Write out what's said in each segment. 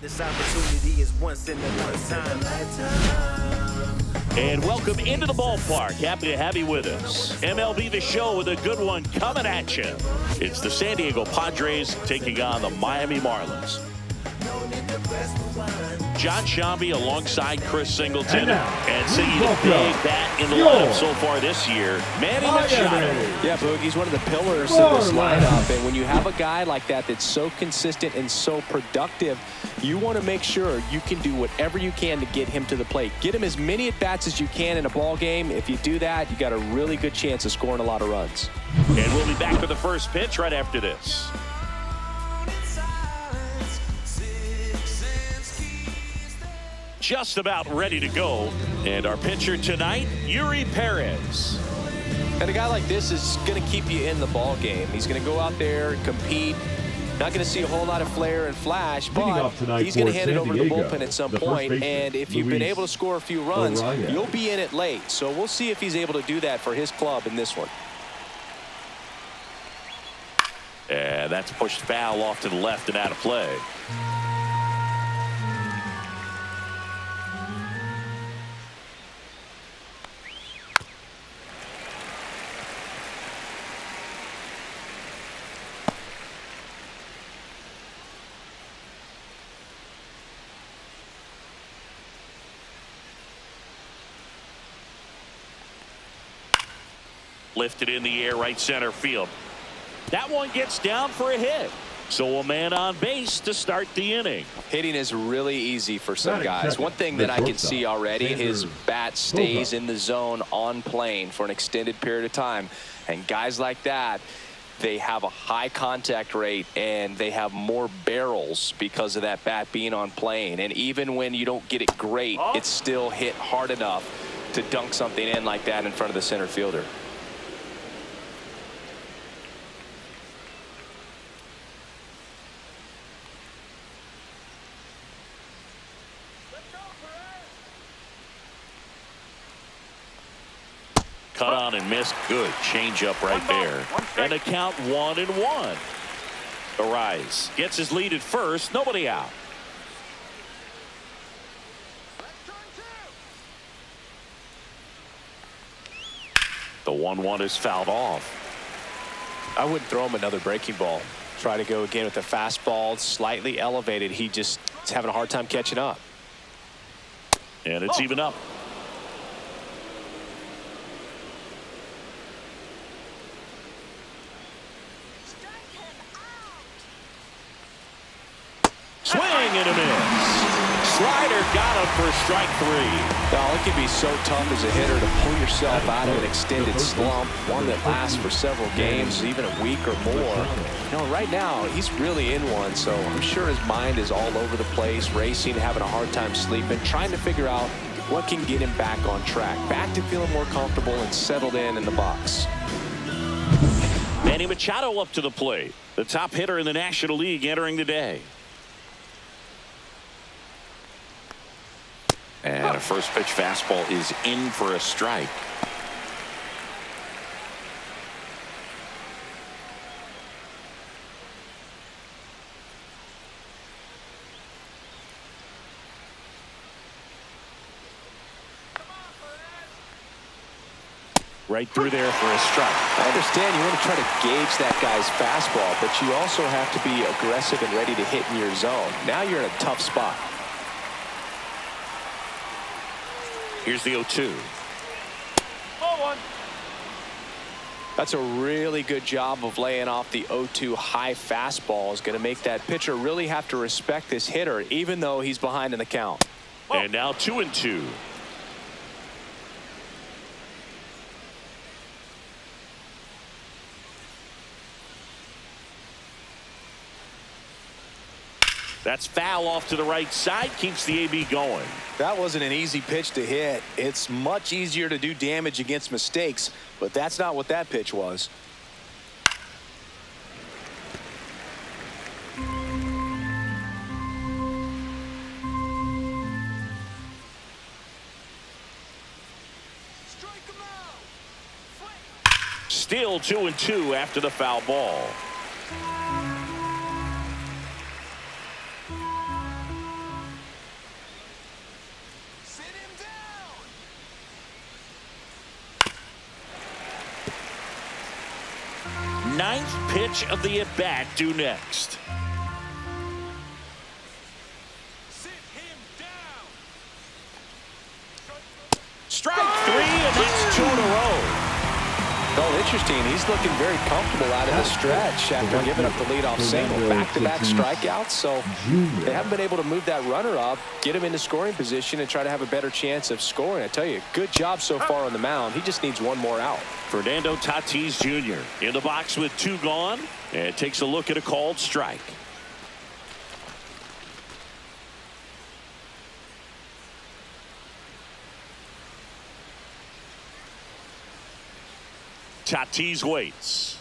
This opportunity is once in a lifetime. And welcome into the ballpark. Happy to have you with us. MLB The Show with a good one coming at you. It's the San Diego Padres taking on the Miami Marlins. John Shambi alongside Chris Singleton. And singing a big bat in the lineup so far this year, Manny Machado. Yeah, Boogie's one of the pillars of this lineup. And when you have a guy like that that's so consistent and so productive, you want to make sure you can do whatever you can to get him to the plate. Get him as many at-bats as you can in a ball game. If you do that, you got a really good chance of scoring a lot of runs. And we'll be back with the first pitch right after this. Just about ready to go. And our pitcher tonight, Yuri Perez. And a guy like this is going to keep you in the ball game. He's going to go out there, compete. Not going to see a whole lot of flair and flash, but he's going to hand it over to the bullpen at some point. And if you've been able to score a few runs, you'll be in it late. So we'll see if he's able to do that for his club in this one. And that's pushed foul off to the left and out of play. Lifted in the air, right center field. That one gets down for a hit. So a man on base to start the inning. Hitting is really easy for some guys. One thing that I can see already, his bat stays in the zone on plane for an extended period of time. And guys like that, they have a high contact rate and they have more barrels because of that bat being on plane. And even when you don't get it great, it's still hit hard enough to dunk something in like that in front of the center fielder. Cut on and missed. Good change up right there. And a count 1-1. Arise gets his lead at first. Nobody out. The 1-1 is fouled off. I wouldn't throw him another breaking ball. Try to go again with the fastball, slightly elevated. He just is having a hard time catching up. And it's even up. Swing and a miss. Slider got him for strike 3. Now, it can be so tough as a hitter to pull yourself out of an extended slump, one that lasts for several games, even a week or more. You know, right now, he's really in one, so I'm sure his mind is all over the place, racing, having a hard time sleeping, trying to figure out what can get him back on track, back to feeling more comfortable and settled in the box. Manny Machado up to the plate, the top hitter in the National League entering the day. And a first pitch fastball is in for a strike. Right through there for a strike. I understand you want to try to gauge that guy's fastball, but you also have to be aggressive and ready to hit in your zone. Now you're in a tough spot. Here's the 0-2. That's a really good job of laying off the 0-2 high fastball. Is going to make that pitcher really have to respect this hitter, even though he's behind in the count. And now 2-2. That's foul off to the right side, keeps the AB going. That wasn't an easy pitch to hit. It's much easier to do damage against mistakes, but that's not what that pitch was. Still 2-2 after the foul ball. pitch of the at-bat due next. Strike 3, and that's 2 in a row. Well, interesting. He's looking very comfortable out of the stretch after giving up the leadoff single. Back-to-back strikeouts, so they haven't been able to move that runner up, get him into scoring position, and try to have a better chance of scoring. I tell you, good job so far on the mound. He just needs one more out. Fernando Tatis Jr. in the box with 2 gone, and takes a look at a called strike. Tatis waits.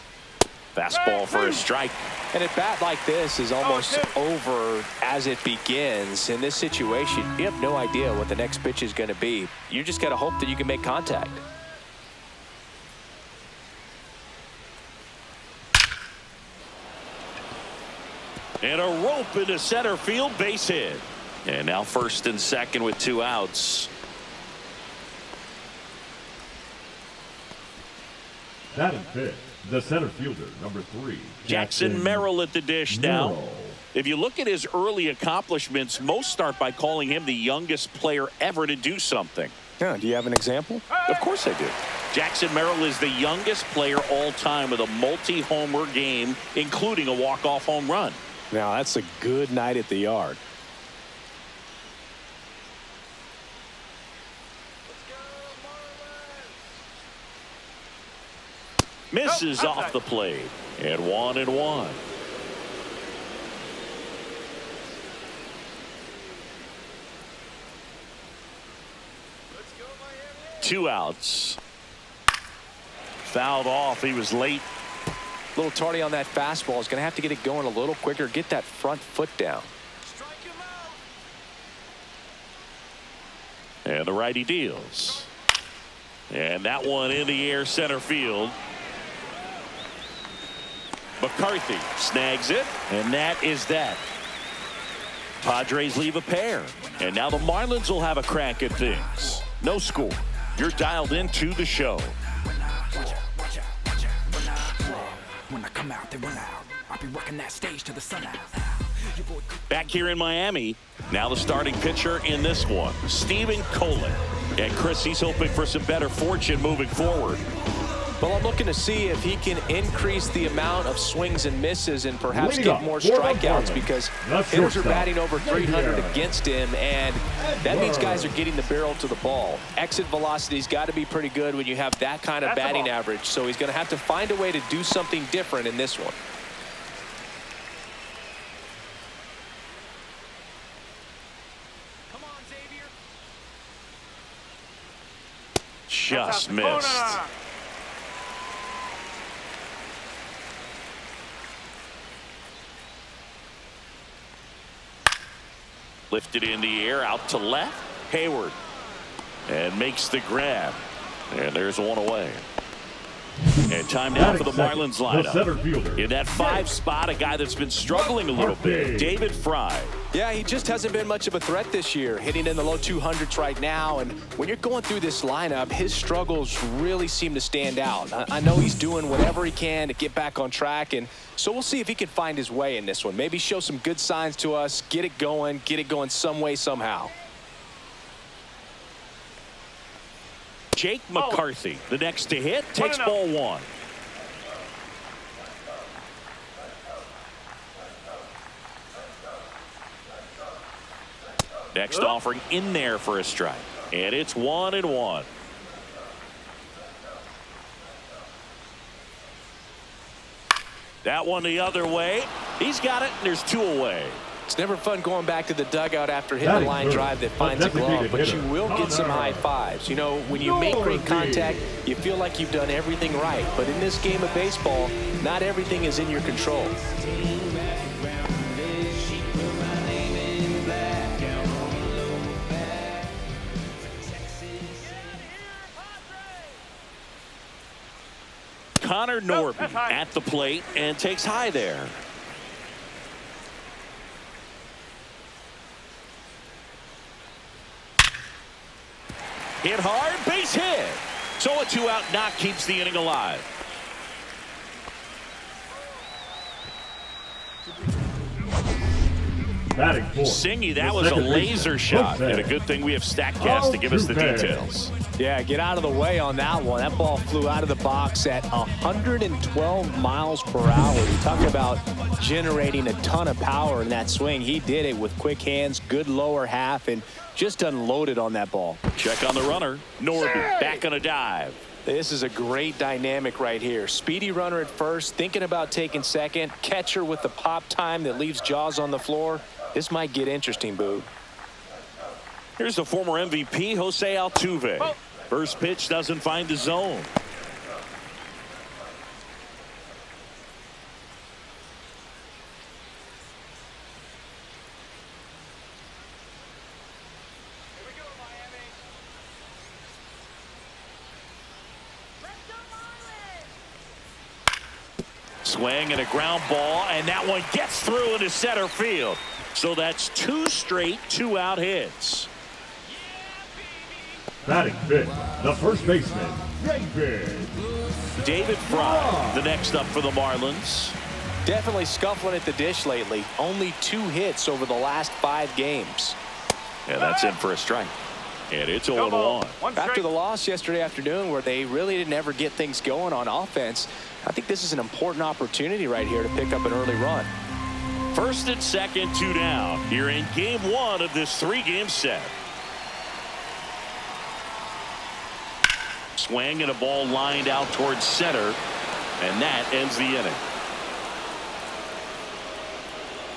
Fastball for a strike. And a bat like this is almost over as it begins. In this situation, you have no idea what the next pitch is going to be. You just got to hope that you can make contact. And a rope into center field, base hit. And now first and second with 2 outs. Batting fifth, the center fielder, number 3. Jackson Merrill at the dish now. If you look at his early accomplishments, most start by calling him the youngest player ever to do something. Yeah, do you have an example? Of course I do. Jackson Merrill is the youngest player all time with a multi-homer game, including a walk-off home run. Now, that's a good night at the yard. Misses off the plate. And 1-1. Two outs. Fouled off. He was late. A little tardy on that fastball. Is going to have to get it going a little quicker. Get that front foot down. And the righty deals. And that one in the air center field. McCarthy snags it, and that is that. Padres leave a pair, and now the Marlins will have a crack at things. No score. You're dialed into the show. When I come out, they run out. I'll be working that stage to the sun out. Back here in Miami, now the starting pitcher in this one, Steven Colin. And Chris, he's hoping for some better fortune moving forward. Well, I'm looking to see if he can increase the amount of swings and misses and perhaps get more strikeouts, because hitters are batting over 300 against him, and that means guys are getting the barrel to the ball. Exit velocity's got to be pretty good when you have that kind of batting average, so he's going to have to find a way to do something different in this one. Just missed. Lifted in the air, out to left. Hayward. And makes the grab. And there's one away. And time now for the Marlins lineup. In that 5 spot, a guy that's been struggling a little bit, David Fry. Yeah, he just hasn't been much of a threat this year, hitting in the low 200s right now. And when you're going through this lineup, his struggles really seem to stand out. I know he's doing whatever he can to get back on track, and so we'll see if he can find his way in this one. Maybe show some good signs to us, get it going some way, somehow. Jake McCarthy, the next to hit, takes ball 1. Next offering in there for a strike. And it's 1-1. That one the other way. He's got it, and there's 2 away. It's never fun going back to the dugout after hitting a line drive that finds a glove, but you will get some high fives. You know, when you make great contact, you feel like you've done everything right. But in this game of baseball, not everything is in your control. Connor Norton at the plate and takes high there. Hit hard, base hit. So a 2-out knock keeps the inning alive. Batting fourth. Singy, that the was a second laser baseman, shot. Jose. And a good thing we have StatCast to give us the details. Yeah, get out of the way on that one. That ball flew out of the box at 112 miles per hour. You talk about generating a ton of power in that swing. He did it with quick hands, good lower half, and just unloaded on that ball. Check on the runner. Norby back on a dive. This is a great dynamic right here. Speedy runner at first, thinking about taking second. Catcher with the pop time that leaves Jaws on the floor. This might get interesting, Boog. Here's the former MVP, Jose Altuve. First pitch doesn't find the zone. Swing and a ground ball, and that one gets through into center field. So that's 2 straight 2-out hits. Batting fifth, the first baseman, David Fry, the next up for the Marlins. Definitely scuffling at the dish lately. Only 2 hits over the last 5 games. And that's in for a strike. And it's 0-1. After the loss yesterday afternoon where they really didn't ever get things going on offense, I think this is an important opportunity right here to pick up an early run. First and second, 2 down. Here in game 1 of this 3-game set. Swing and a ball lined out towards center. And that ends the inning.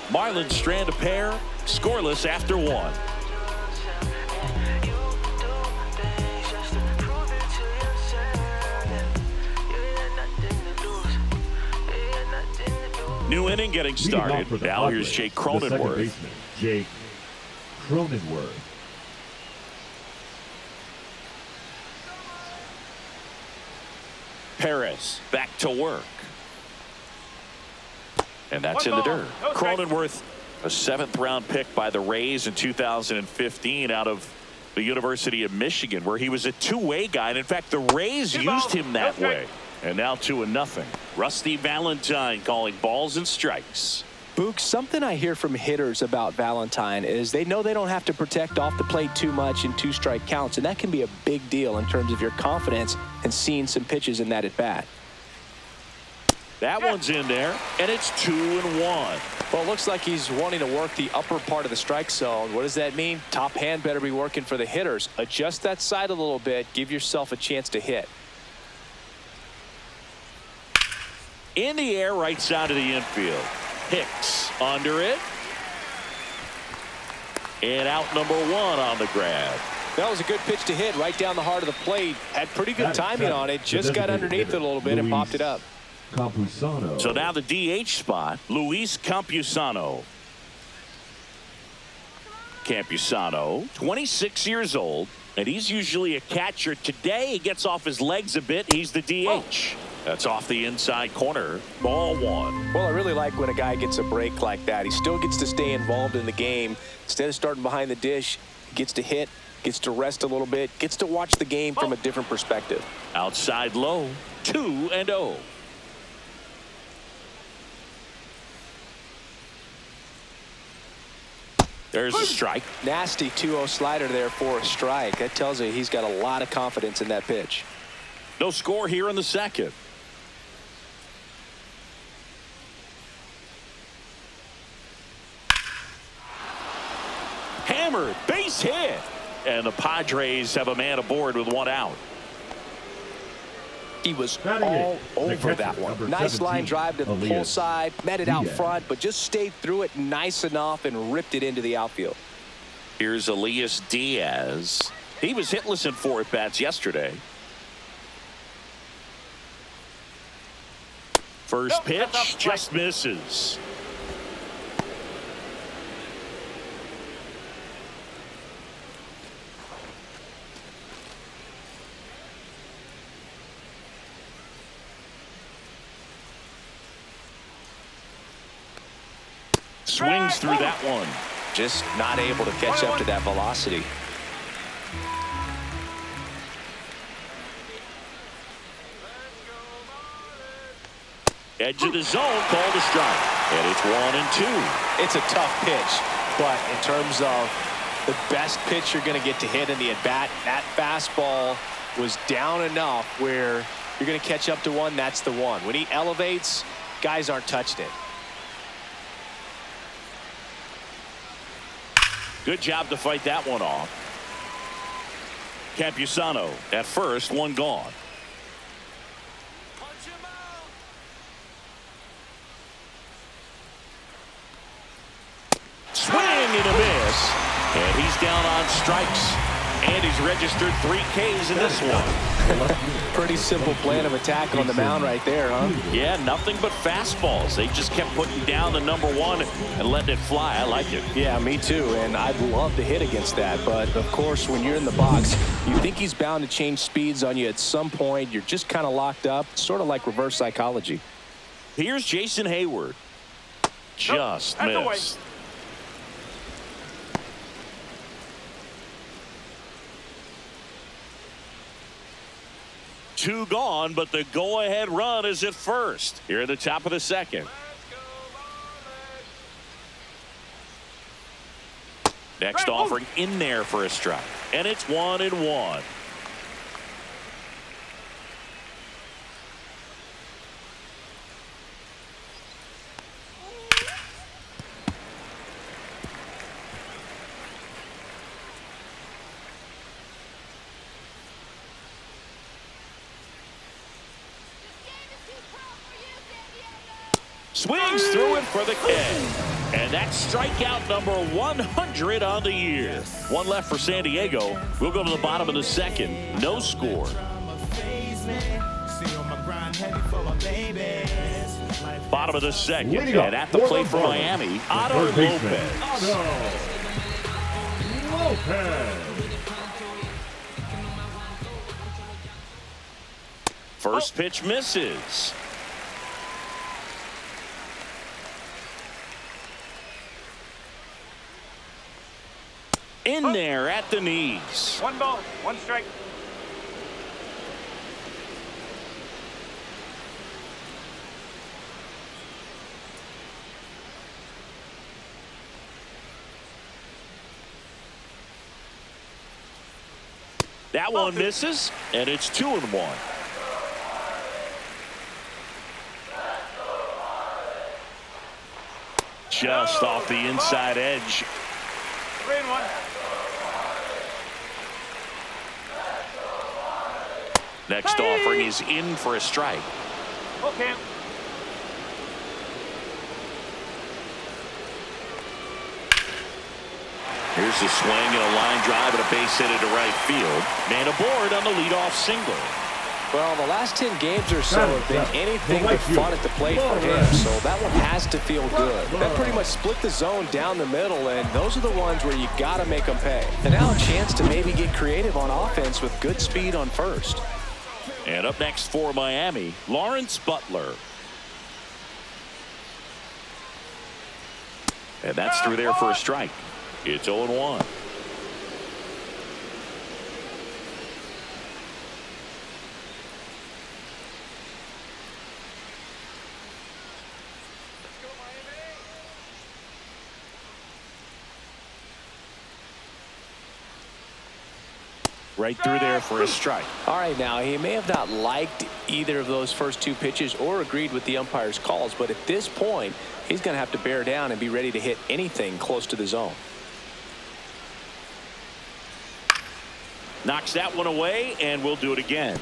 Marlins strand a pair, scoreless after 1. New inning getting started. Now here's Jake Cronenworth. Jake Cronenworth. Perez back to work. And that's in the dirt. Cronenworth, a 7th-round pick by the Rays in 2015 out of the University of Michigan, where he was a two-way guy. And in fact, the Rays used him that way. And now 2-0. Rusty Valentine calling balls and strikes. Boog, something I hear from hitters about Valentine is they know they don't have to protect off the plate too much in 2-strike counts, and that can be a big deal in terms of your confidence and seeing some pitches in that at bat. That one's in there, and it's 2-1. Well, it looks like he's wanting to work the upper part of the strike zone. What does that mean? Top hand better be working for the hitters. Adjust that side a little bit. Give yourself a chance to hit. In the air, right side of the infield. Hicks under it. And out number 1 on the grab. That was a good pitch to hit right down the heart of the plate. Had pretty good timing on it. Just got underneath it a little bit and popped it up. Campusano. So now the DH spot, Luis Campusano. Campusano, 26 years old, and he's usually a catcher. Today he gets off his legs a bit. He's the DH. That's off the inside corner. Ball 1. Well, I really like when a guy gets a break like that. He still gets to stay involved in the game. Instead of starting behind the dish, he gets to hit, gets to rest a little bit, gets to watch the game from a different perspective. Outside low, 2-0. There's a strike. Nasty 2-0 slider there for a strike. That tells you he's got a lot of confidence in that pitch. No score here in the second. Hammered, base hit. And the Padres have a man aboard with 1 out. He was all over that one. Nice line drive to the pull side, met it out front, but just stayed through it nice enough and ripped it into the outfield. Here's Elias Diaz. He was hitless in 4 at-bats yesterday. First pitch just misses. Swings through that one. Just not able to catch up to that velocity. Edge of the zone, called a strike. And it's 1-2. It's a tough pitch. But in terms of the best pitch you're going to get to hit in the at-bat, that fastball was down enough where you're going to catch up to one. That's the one. When he elevates, guys aren't touching it. Good job to fight that one off. Campusano at first, one gone. Swing and a miss. And he's down on strikes. And he's registered 3 Ks in this one. Pretty simple plan of attack on the mound right there, huh? Yeah, nothing but fastballs. They just kept putting down the #1 and letting it fly. I like it. Yeah, me too. And I'd love to hit against that. But, of course, when you're in the box, you think he's bound to change speeds on you at some point. You're just kind of locked up, sort of like reverse psychology. Here's Jason Hayward. Just missed. 2 gone, but the go-ahead run is at first. Here at the top of the second. Next offering in there for a strike. And it's 1-1. Swings through it for the K. And that's strikeout number 100 on the year. One left for San Diego. We'll go to the bottom of the second. No score. Bottom of the second. And at the plate for Miami, Otto Lopez. First pitch misses. In there at the knees. 1 ball, 1 strike. That one misses, and it's 2-1. Just off the inside edge. 3-1. Next offering is in for a strike. Okay. Here's a swing and a line drive and a base hit into right field. Man aboard on the leadoff single. Well, the last 10 games or so have been anything but fun at the plate for him, so that one has to feel good. That pretty much split the zone down the middle, and those are the ones where you got to make them pay. And now a chance to maybe get creative on offense with good speed on first. And up next for Miami, Lawrence Butler. And that's through there for a strike. It's 0-1. Right through there for a strike. All right, now he may have not liked either of those first 2 pitches or agreed with the umpire's calls, but at this point, he's going to have to bear down and be ready to hit anything close to the zone. Knocks that one away, and we'll do it again.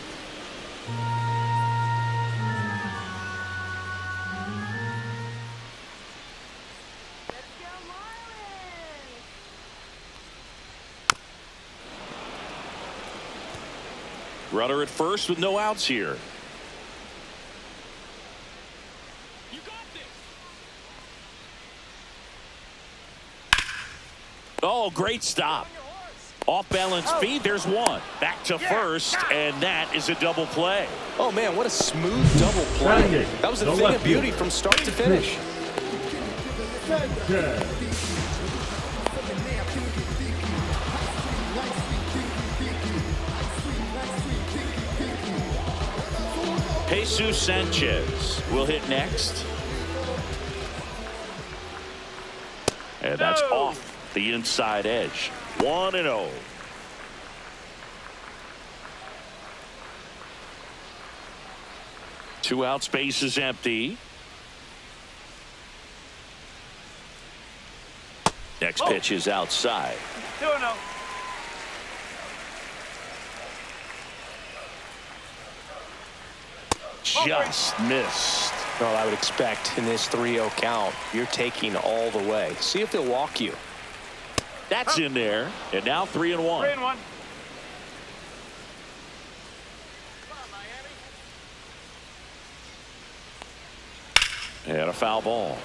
Runner at first with no outs here. Oh, great stop. Off balance feed. There's one. Back to first, and that is a double play. Oh, man, what a smooth double play. That was a thing of beauty from start to finish. Jesus Sanchez will hit next. And that's off. the inside edge. 1-0. Two out, space is empty. Next pitch is outside. 2-0. Just missed. Well, I would expect in this 3-0 count, you're taking all the way. See if they'll walk you. That's in there. And now 3-1. 3-1. And a foul ball.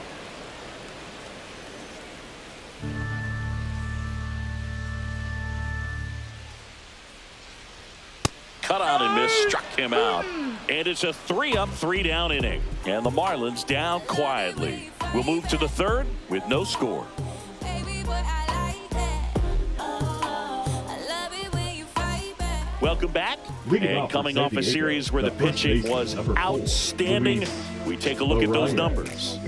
Cut out and missed, struck him out. And it's a 3-up, 3-down inning. And the Marlins down quietly. We'll move to the third with no score. Welcome back. And coming off a series where the pitching was outstanding, we take a look at those numbers.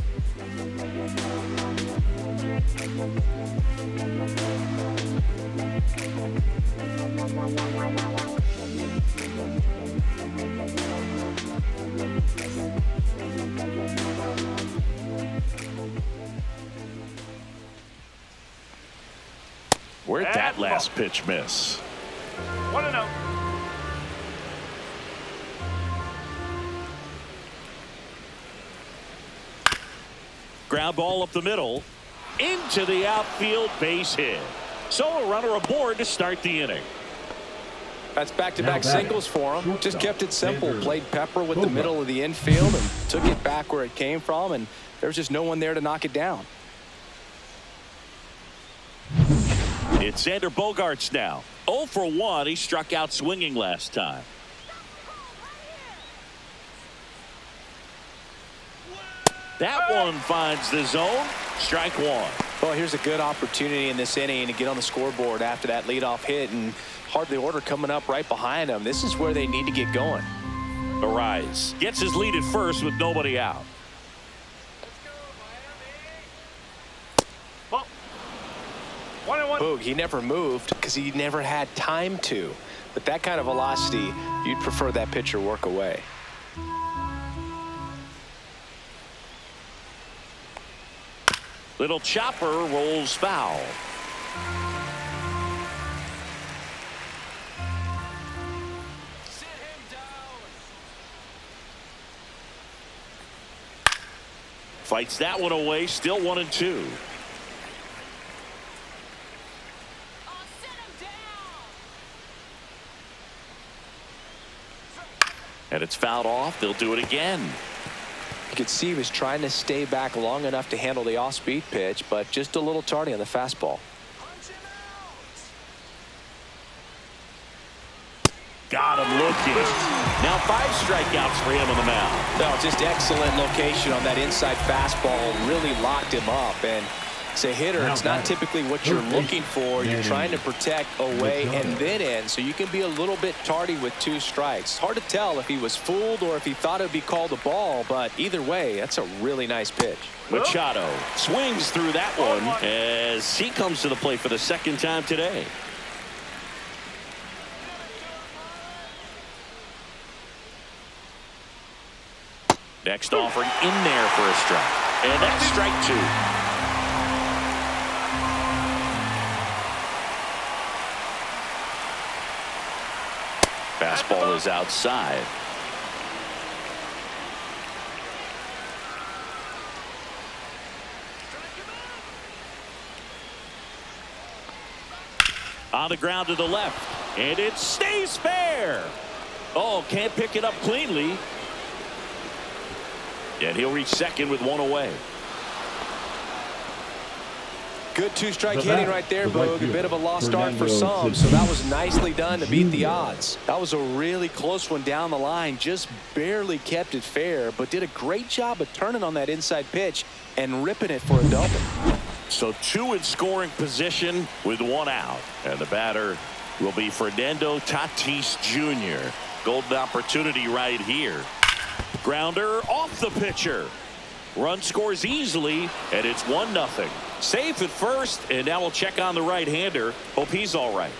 Where'd that last pitch miss? 1-0. Ground ball up the middle into the outfield, base hit. So a runner aboard to start the inning. That's back-to-back singles for him. Just kept it simple. Played pepper with the middle of the infield and took it back where it came from, and there's just no one there to knock it down. It's Xander Bogaerts now. 0 for 1. He struck out swinging last time. That one finds the zone. Strike one. Well, here's a good opportunity in this inning to get on the scoreboard after that leadoff hit, and hardly order coming up right behind them. This is where they need to get going. Arise gets his lead at first with nobody out. Ball. 1-1. Boog, he never moved because he never had time to. But that kind of velocity, you'd prefer that pitcher work away. Little chopper rolls foul. Fights that one away. Still 1-2. And it's fouled off. They'll do it again. You could see he was trying to stay back long enough to handle the off-speed pitch, but just a little tardy on the fastball. Got him looking. Now 5 strikeouts for him on the mound. No, just excellent location on that inside fastball. Really locked him up. And as a hitter, it's not typically what you're looking for. You're trying to protect away and then in, so you can be a little bit tardy with 2 strikes. Hard to tell if he was fooled or if he thought it would be called a ball, but either way, that's a really nice pitch. Machado swings through that one as he comes to the plate for the second time today. Next offering in there for a strike. And that's strike 2. Fastball is outside. On the ground to the left. And it stays fair. Oh, can't pick it up cleanly. And he'll reach second with 1 away. Good 2-strike hitting right there, Boog. A bit of a lost start for some, so that was nicely done to beat the odds. That was a really close one down the line. Just barely kept it fair, but did a great job of turning on that inside pitch and ripping it for a double. So 2 in scoring position with 1 out. And the batter will be Fernando Tatis Jr. Golden opportunity right here. Grounder off the pitcher. Run scores easily, and it's 1-0. Safe at first, and now we'll check on the right-hander. Hope he's all right.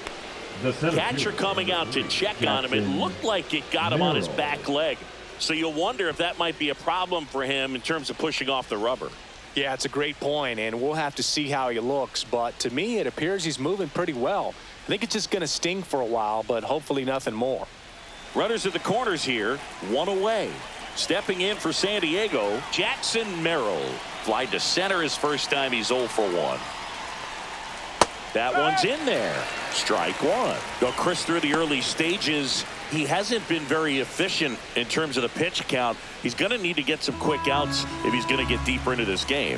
Catcher coming out to check on him. It looked like it got him on his back leg. So you'll wonder if that might be a problem for him in terms of pushing off the rubber. Yeah, it's a great point, and we'll have to see how he looks. But to me, it appears he's moving pretty well. I think it's just going to sting for a while, but hopefully nothing more. Runners at the corners here, one away. Stepping in for San Diego, Jackson Merrill. Fly to center his first time. He's 0 for 1. That one's in there. Strike one. Though Chris, through the early stages, he hasn't been very efficient in terms of the pitch count. He's going to need to get some quick outs if he's going to get deeper into this game.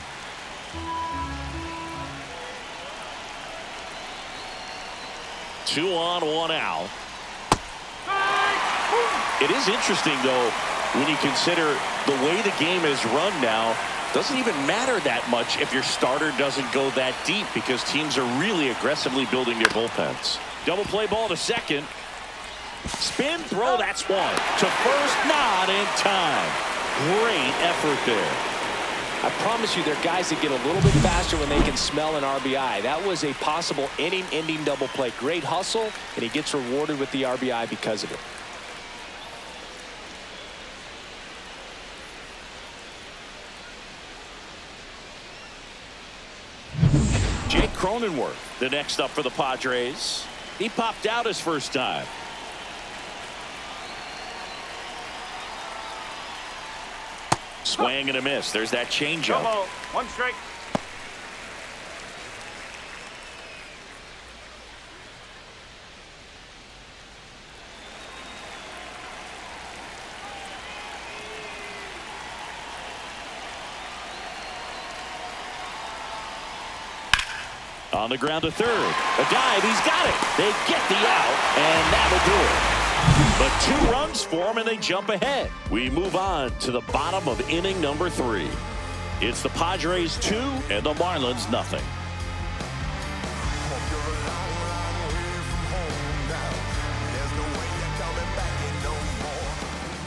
Two on, one out. It is interesting, though, when you consider the way the game is run now. Doesn't even matter that much if your starter doesn't go that deep, because teams are really aggressively building their bullpens. Double play ball to second. Spin throw, that's one. To first, not in time. Great effort there. I promise you, there are guys that get a little bit faster when they can smell an RBI. That was a possible inning-ending double play. Great hustle, and he gets rewarded with the RBI because of it. Jake Cronenworth, the next up for the Padres. He popped out his first time. Swing and a miss. There's that changeup. One strike. On the ground to third. A dive. He's got it. They get the out, and that'll do it. But 2 runs for him, and they jump ahead. We move on to the bottom of inning number 3. It's the Padres 2 and the Marlins nothing.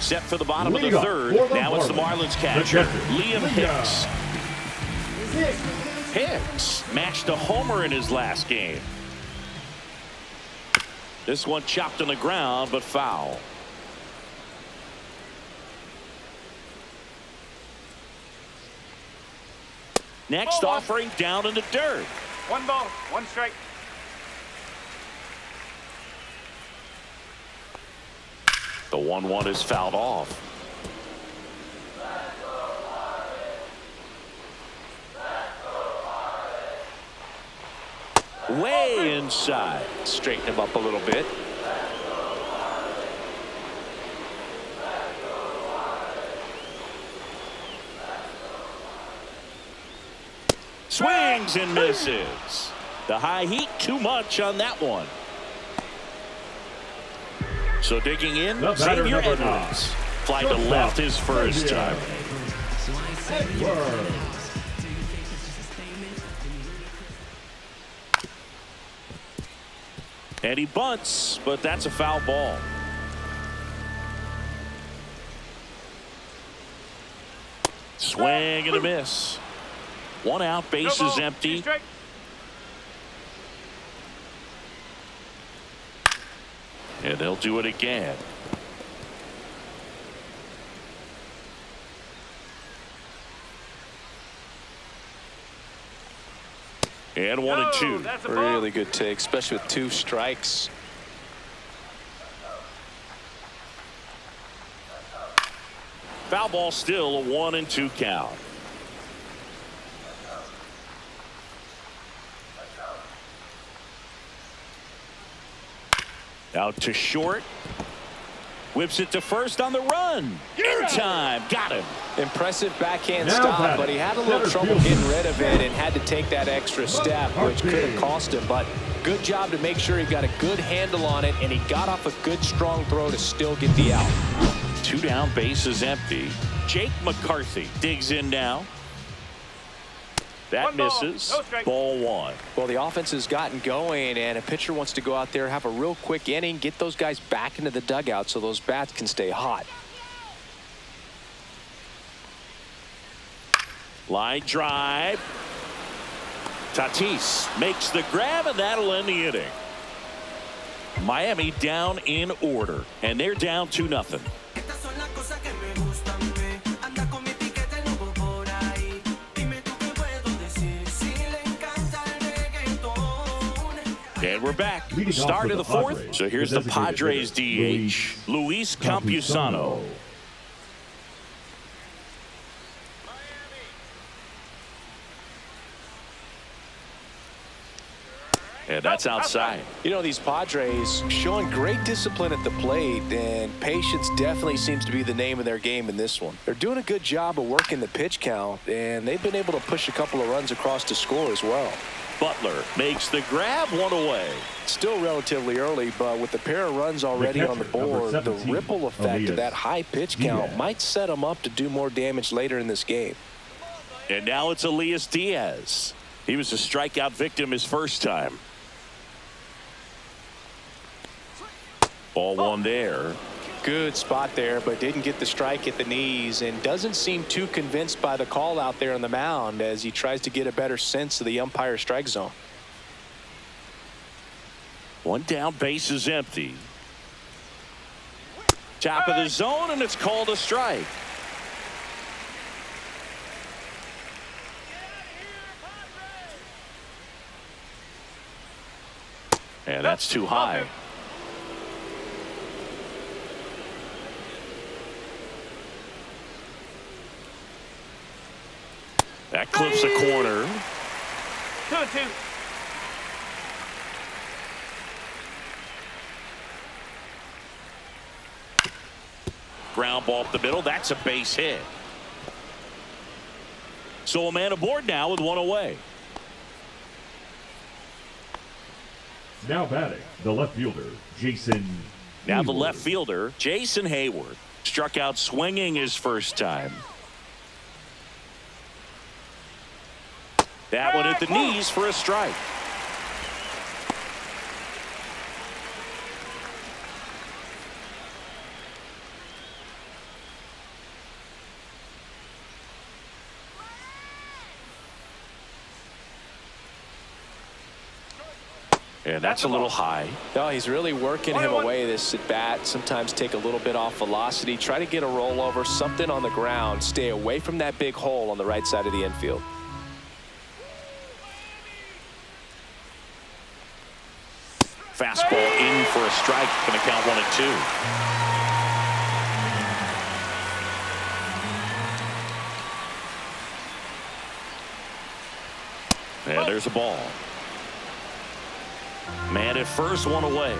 Set for the bottom of the third. Now it's the Marlins catcher, Liam Hicks. Hicks matched a homer in his last game. This one chopped on the ground, but foul. Next offering down in the dirt. 1 ball, 1 strike. The 1-1 is fouled off. Way inside. Straighten him up a little bit. Swings and misses. The high heat, too much on that one. So digging in, Xavier Edwards. Fly to left his first time. And he bunts, but that's a foul ball. Swing and a miss. 1 out, base is empty. And they'll do it again. And 1-2. Really good take, especially with 2 strikes. Foul ball, still a 1-2 count. Out to short. Whips it to first on the run. In time. Got him. Impressive backhand stop, but he had a little trouble getting rid of it and had to take that extra step, which could have cost him. But good job to make sure he got a good handle on it, and he got off a good, strong throw to still get the out. 2 down, base is empty. Jake McCarthy digs in now. That misses. Ball 1. Well, the offense has gotten going, and a pitcher wants to go out there, have a real quick inning, get those guys back into the dugout so those bats can stay hot. Line drive. Tatis makes the grab, and that'll end the inning. Miami down in order, and they're down 2-0. And we're back. Start of the fourth. So here's the Padres DH, Luis Campusano. And that's outside. You know, these Padres showing great discipline at the plate, and patience definitely seems to be the name of their game in this one. They're doing a good job of working the pitch count, and they've been able to push a couple of runs across to score as well. Butler makes the grab, 1 away. Still relatively early, but with the pair of runs already on the board, the ripple effect of that high pitch count might set them up to do more damage later in this game. And now it's Elias Diaz. He was a strikeout victim his first time. Ball 1 there. Good spot there, but didn't get the strike at the knees, and doesn't seem too convinced by the call out there on the mound as he tries to get a better sense of the umpire strike zone. 1 down, base is empty. Top of the zone, and it's called a strike. And that's too high. That clips the corner. 2-2. Ground ball up the middle. That's a base hit. So a man aboard now with 1 away. Now batting, the left fielder, Jason Now Hayward. the left fielder, Jason Hayward, struck out swinging his first time. That one at the knees for a strike. And that's a little high. No, he's really working him away this at bat. Sometimes take a little bit off velocity. Try to get a rollover, something on the ground. Stay away from that big hole on the right side of the infield. Fastball in for a strike. Going to count 1-2. And there's a ball. Man at first, 1 away.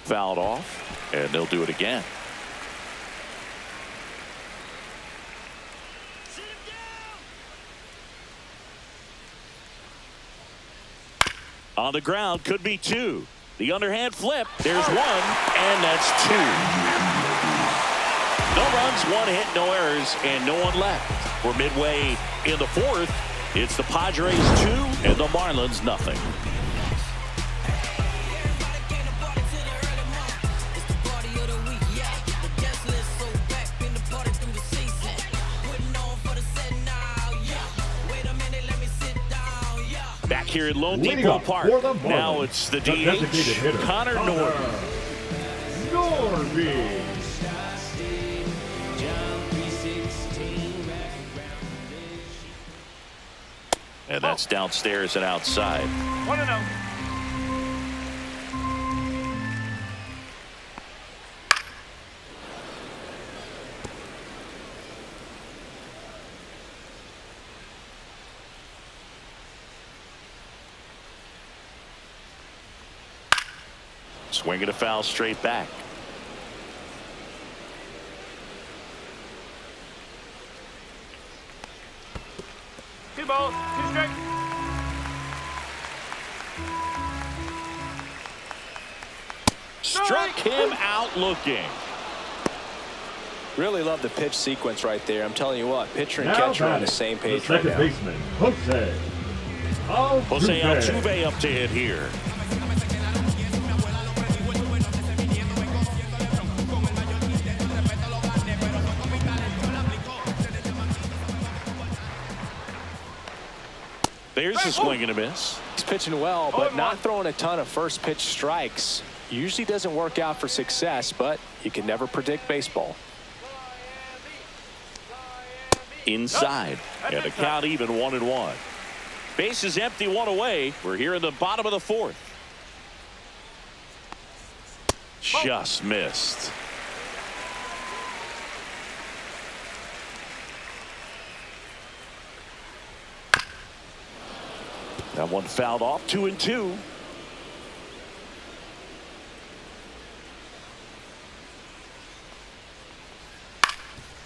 Fouled off, and they'll do it again. On the ground, could be 2. The underhand flip. There's 1, and that's 2. No runs, 1 hit, no errors, and no one left. We're midway in the fourth. It's the Padres 2 and the Marlins nothing. Back here at Lone Depot Park. Now it's the DH, Connor Norton. And that's downstairs and outside. 1-0. Swinging a foul straight back. Two balls, 2 strikes. Struck him out looking. Really love the pitch sequence right there. I'm telling you what, pitcher and catcher are on the same page right now. Baseman, Jose Altuve up to hit here. There's a swing and a miss. He's pitching well, but not throwing a ton of first pitch strikes. Usually doesn't work out for success, but you can never predict baseball. Inside, and the count even 1-1. Base is empty, one away. We're here in the bottom of the fourth. Just missed. That one fouled off, 2-2.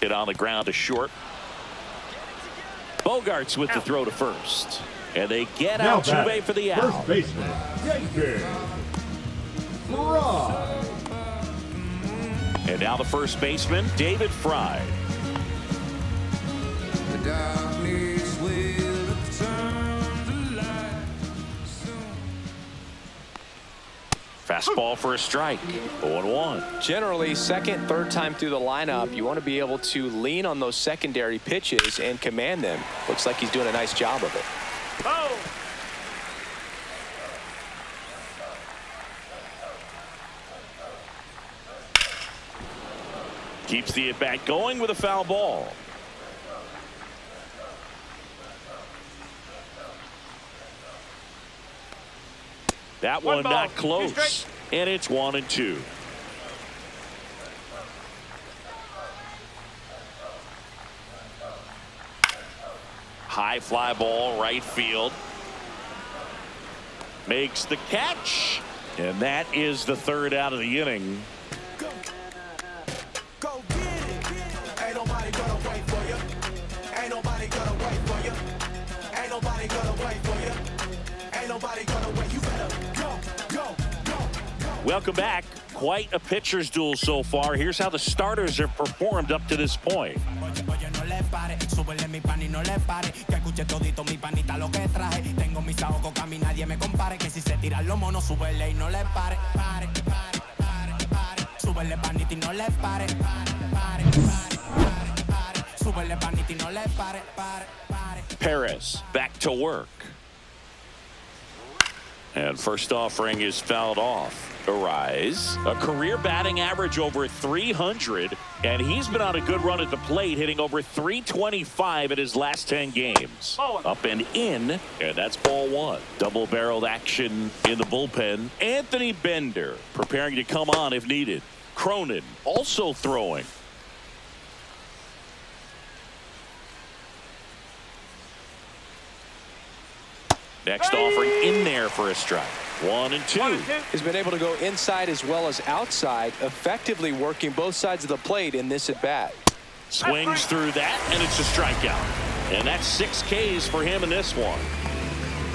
Hit on the ground to short. Bogarts with the throw to first. And they get Now Altuve for the out. First baseman, Yankee. Fry. And now the first baseman, David Fry. Fastball for a strike. 0-1. Generally, second, third time through the lineup, you want to be able to lean on those secondary pitches and command them. Looks like he's doing a nice job of it. Oh. Keeps the at-bat going with a foul ball. That one not close. And it's 1-2. High fly ball, right field. Makes the catch. And that is the third out of the inning. Go get it. Ain't nobody gonna wait for you. Ain't nobody gonna wait for you. Ain't nobody gonna wait for you. Ain't nobody gonna wait. You better go. Welcome back. Quite a pitcher's duel so far. Here's how the starters have performed up to this point. Perez back to work. And first offering is fouled off. Arise, a career batting average over 300, and he's been on a good run at the plate, hitting over 325 in his last 10 games. Up and in, and that's ball one. Double-barreled action in the bullpen. Anthony Bender preparing to come on if needed. Cronin also throwing. Next offering in there for a strike. 1-2. He's been able to go inside as well as outside, effectively working both sides of the plate in this at bat. Swings through that, and it's a strikeout. And that's 6 Ks for him in this one.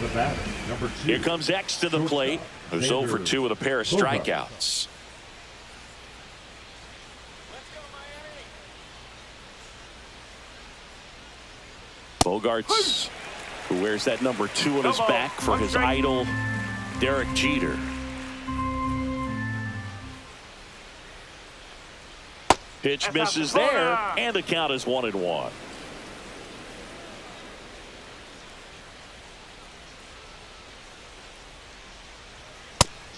The batter, number 2. Here comes X to the plate, who's 0 for 2 with a pair of strikeouts. Bogarts, who wears that number 2 on his back for his idol, Derek Jeter. Pitch misses there, and the count is 1-1.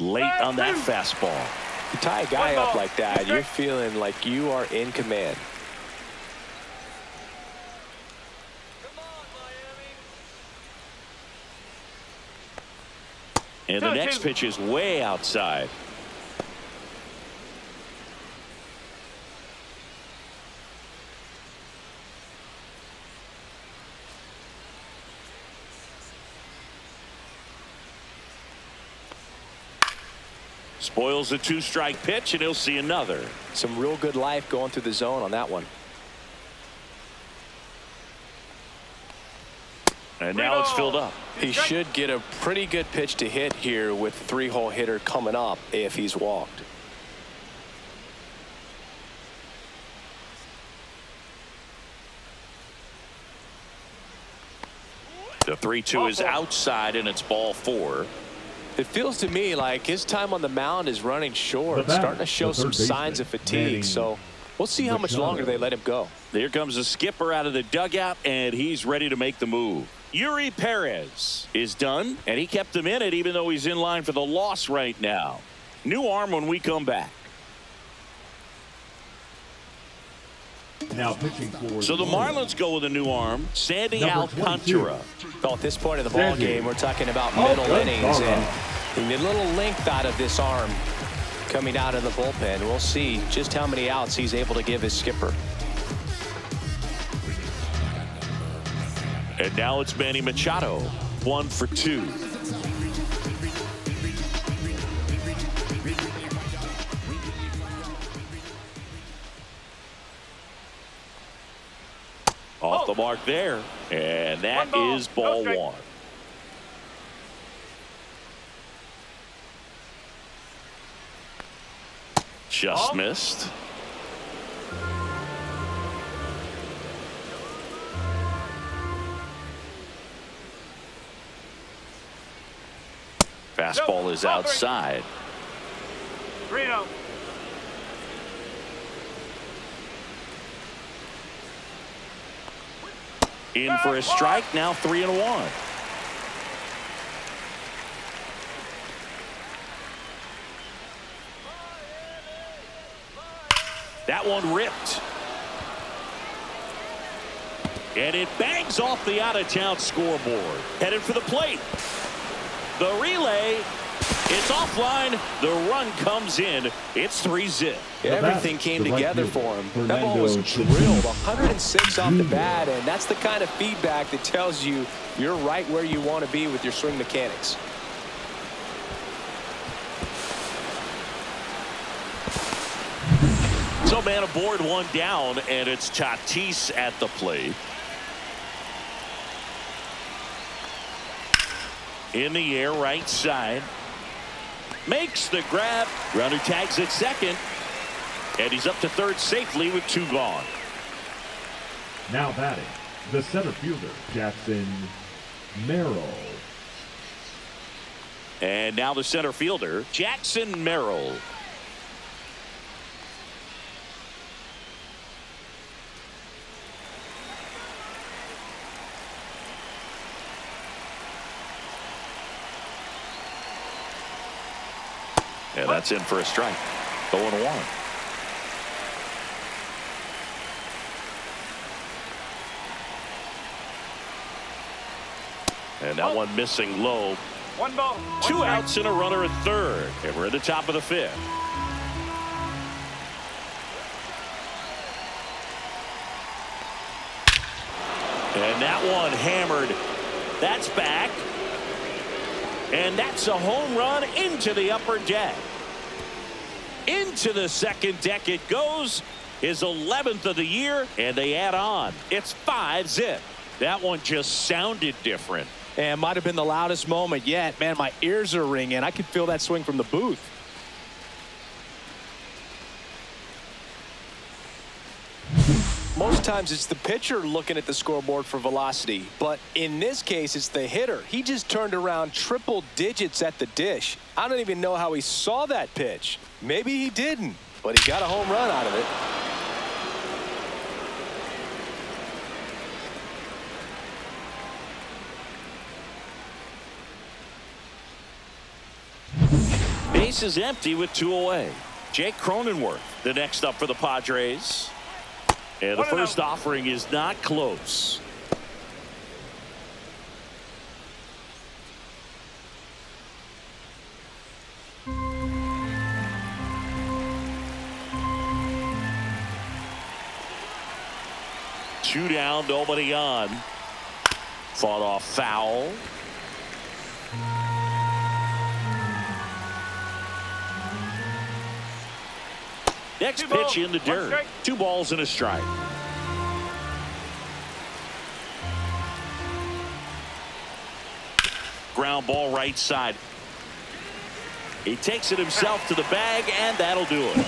Late on that fastball. You tie a guy up like that, you're feeling like you are in command. And the next pitch is way outside. Spoils the 2-strike pitch, and he'll see another. Some real good life going through the zone on that one. And now it's filled up. He should get a pretty good pitch to hit here with 3-hole hitter coming up if he's walked. The 3-2 is outside, and it's ball 4. It feels to me like his time on the mound is running short, starting to show some signs of fatigue. So We'll see how much longer they let him go. Here comes the skipper out of the dugout, and he's ready to make the move. Yuri Perez is done, and he kept him in it even though he's in line for the loss right now. New arm when we come back. Now pitching for So the Marlins go with a new arm, Sandy Alcantara. Well, at this point of the ball game, we're talking about middle innings, and a little length out of this arm coming out of the bullpen. We'll see just how many outs he's able to give his skipper. And now it's Manny Machado, 1 for 2. Off the mark there, and that is ball 1. Just missed. Fastball is outside. 3-0. In for a strike, now 3-1. That one ripped. And it bangs off the out-of-town scoreboard. Headed for the plate. The relay, it's offline. The run comes in. It's 3-0. Everything came together for him. That ball was drilled 106 off the bat, and that's the kind of feedback that tells you you're right where you want to be with your swing mechanics. So man aboard, 1 down, and it's Tatis at the plate. In the air, right side. Makes the grab. Runner tags at second. And he's up to third safely with 2 gone. Now batting, the center fielder, Jackson Merrill. And now the center fielder, Jackson Merrill. And that's in for a strike. 0-1. And that one missing low. 1 ball. 2 outs and a runner at third. And we're at the top of the 5th. And that one hammered. That's back. And that's a home run into the upper deck. Into the second deck it goes. His 11th of the year, and they add on. It's 5-0. That one just sounded different. And might have been the loudest moment yet. Man, my ears are ringing. I could feel that swing from the booth. Most times it's the pitcher looking at the scoreboard for velocity, but in this case it's the hitter. He just turned around triple digits at the dish. I don't even know how he saw that pitch. Maybe he didn't, but he got a home run out of it. Base is empty with 2 away. Jake Cronenworth, the next up for the Padres. And the first offering is not close. Two down, nobody on. Fought off foul. Next pitch in the dirt. 2 balls and a strike. Ground ball right side. He takes it himself to the bag, and that'll do it.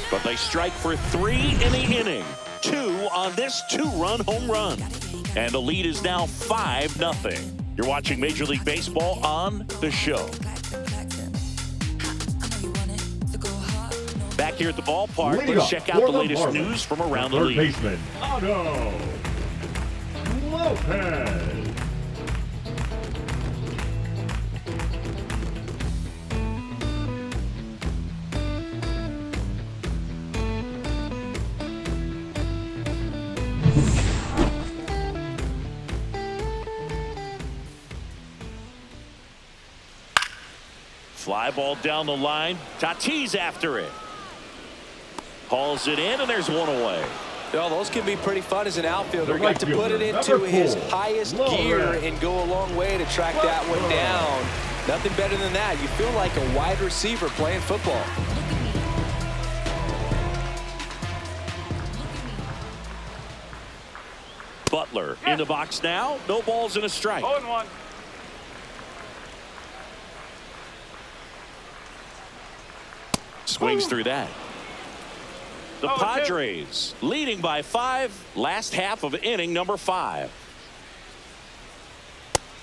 But they strike for 3 in the inning. 2 on this 2-run home run. And the lead is now 5-0. You're watching Major League Baseball on The Show. Back here at the ballpark. Leading Let's up check out for the latest Marlins, news from around the third league. baseman, Otto Lopez. Fly ball down the line. Tatis after it. Hauls it in, and there's one away. Well, those can be pretty fun as an outfielder. The Got right to put it fielder, into number his 4, highest Low gear Red. and go a long way to track that one down. Nothing better than that. You feel like a wide receiver playing football. Butler in the box now. No balls and a strike. 0-1. Swings through that. The 0-2. Padres leading by 5. Last half of inning number 5.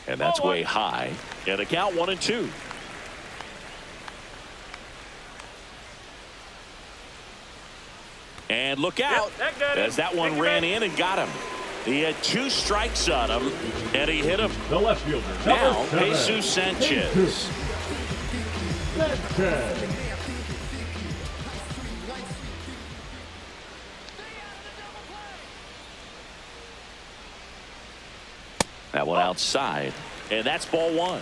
And that's 0-1. way high. And a count 1-2. And look out as that one ran in and got him. He had 2 strikes on him, and he hit him. The left fielder, Now, number 7, Jesus Sanchez. Jesus Sanchez. That one outside, and that's ball 1.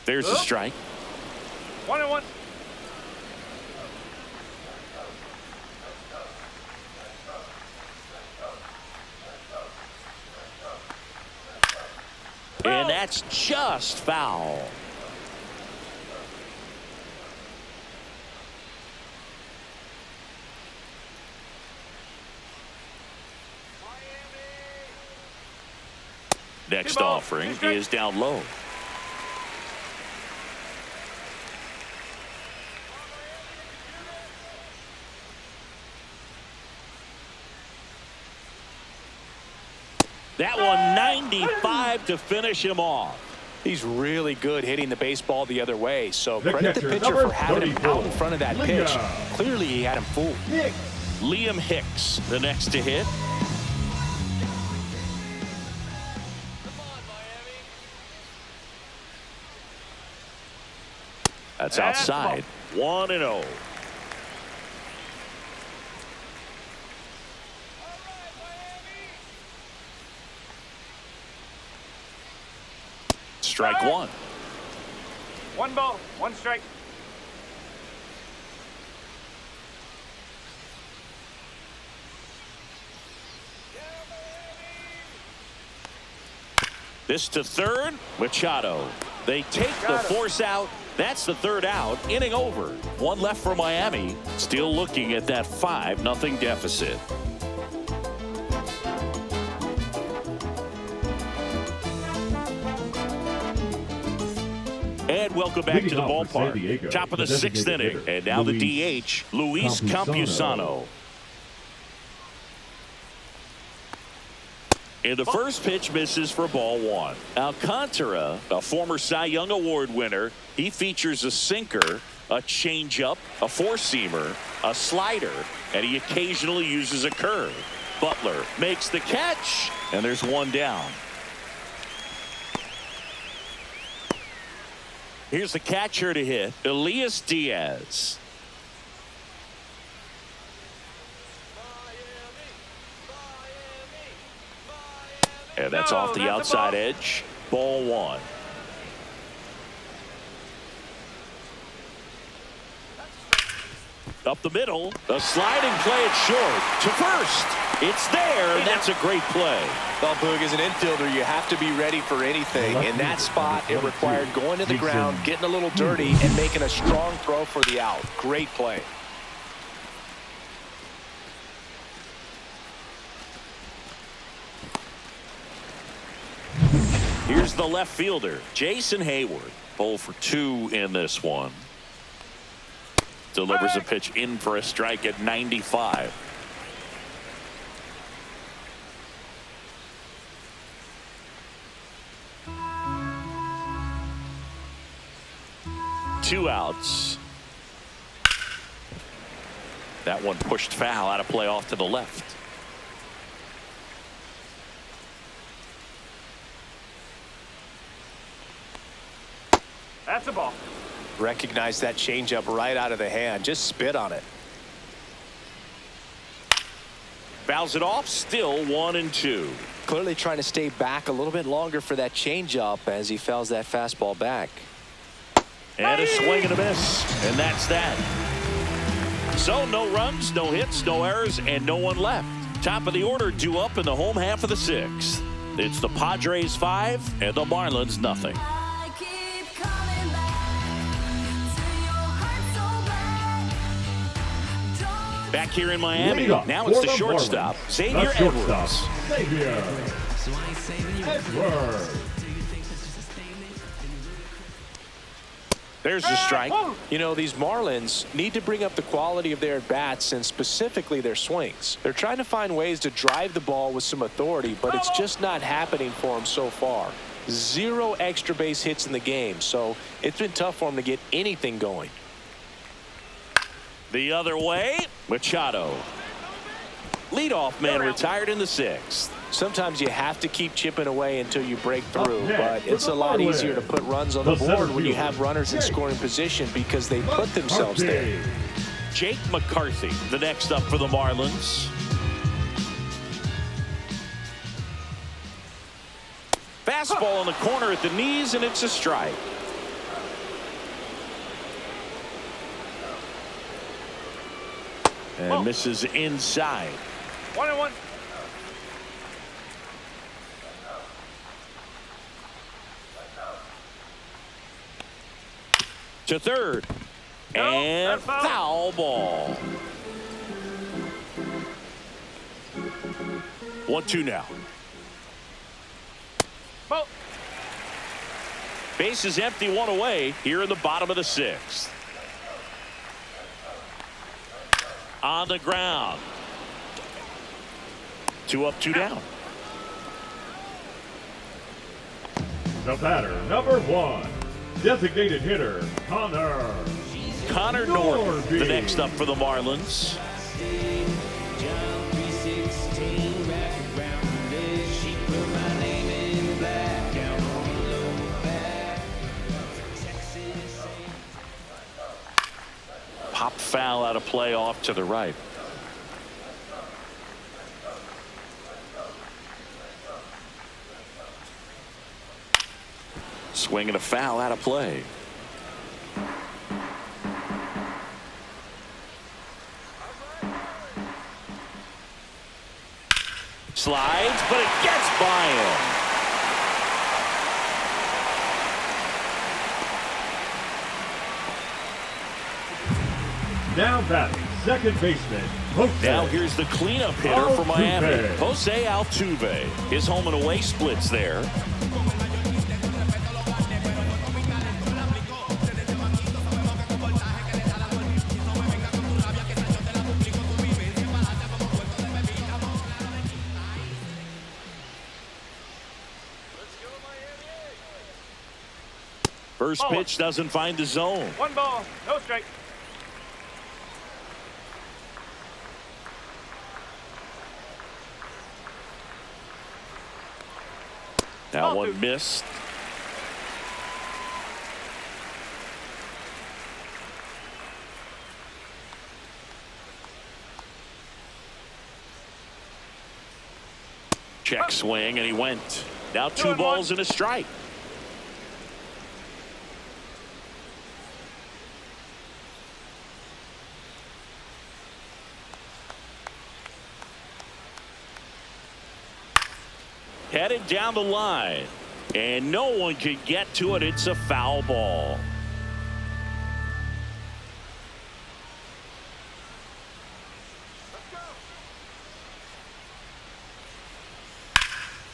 There's the strike. 1-1. And that's just foul. Next offering is down low. That one 95 to finish him off. He's really good hitting the baseball the other way. So The credit the catcher, pitcher number for having him 34, out in front of that Liam pitch. Clearly, he had him fooled. Liam Hicks, the next to hit. That's outside. 1-0. Strike 1. 1 ball, 1 strike. This to third. Machado. They take the force out. That's the 3rd out. Inning over. 1 left for Miami. Still looking at that 5-0 deficit. And welcome back to the ballpark. Top of the 6th inning. And now the DH, Luis Campusano. And the first pitch misses for ball 1. Alcantara, a former Cy Young Award winner, he features a sinker, a changeup, a four-seamer, a slider, and he occasionally uses a curve. Butler makes the catch, and there's 1 down. Here's the catcher to hit, Elias Diaz. And that's off the outside edge. Ball 1. Up the middle, a sliding play at short to first. It's there, and that's a great play. Well, Boog, as an infielder, you have to be ready for anything. In that spot, it required going to the ground, getting a little dirty, and making a strong throw for the out. Great play. Here's the left fielder, Jason Hayward. 0 for 2 in this one. Delivers a pitch in for a strike at 95. 2 outs. That one pushed foul, out of play off to the left. That's a ball. Recognize that changeup right out of the hand. Just spit on it. Fouls it off, still 1-2. Clearly trying to stay back a little bit longer for that changeup as he fouls that fastball back. And a swing and a miss, and that's that. So no runs, no hits, no errors, and no one left. Top of the order due up in the home half of the 6th. It's the Padres 5 and the Marlins nothing. Back here in Miami, now it's the shortstop, Xavier Edwards. There's the strike. You know, these Marlins need to bring up the quality of their at-bats and specifically their swings. They're trying to find ways to drive the ball with some authority, but it's just not happening for them so far. 0 extra base hits in the game, so it's been tough for them to get anything going. The other way, Machado. Leadoff man retired in the 6th. Sometimes you have to keep chipping away until you break through, but it's a lot easier to put runs on the board when you have runners in scoring position because they put themselves there. Jake McCarthy, the next up for the Marlins. Fastball in the corner at the knees, and it's a strike. And misses inside. 1-1. To third. And foul ball. 1-2 now. Ball. Base is empty, 1 away here in the bottom of the 6th. On the ground. 2 up, 2 down. The batter, number 1. Designated hitter, Connor Norby, the next up for the Marlins. Pop foul out of play off to the right. Swing and a foul out of play. Slides, but it gets by him. Now batting, second baseman, Jose. Now here's the cleanup hitter for Miami, Jose Altuve. His home and away splits there. First pitch doesn't find the zone. 1 ball, no strike. That one missed. Check swing, and he went. Now 2 balls and a strike. Headed down the line, and no one could get to it. It's a foul ball.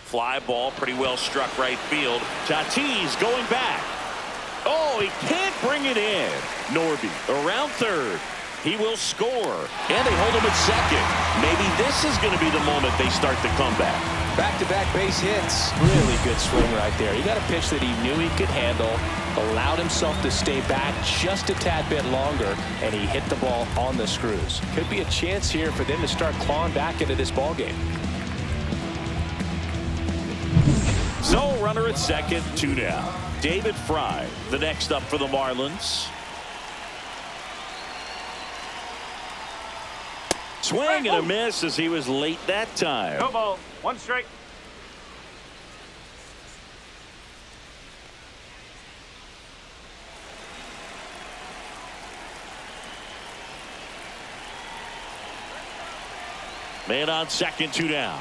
Fly ball, pretty well struck right field. Tatis going back. Oh, he can't bring it in. Norby around third. He will score, and they hold him at second. Maybe this is going to be the moment they start the comeback. Back-to-back base hits. Really good swing right there. He got a pitch that he knew he could handle, allowed himself to stay back just a tad bit longer, and he hit the ball on the screws. Could be a chance here for them to start clawing back into this ball game. So runner at second, 2 down. David Fry, the next up for the Marlins. Swing and a miss as he was late that time. No ball. 1 strike. Man on second, 2 down.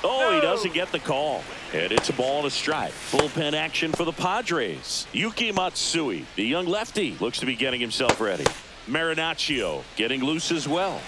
Oh, he doesn't get the call. And it's a ball and a strike. Bullpen action for the Padres. Yuki Matsui, the young lefty, looks to be getting himself ready. Marinaccio getting loose as well.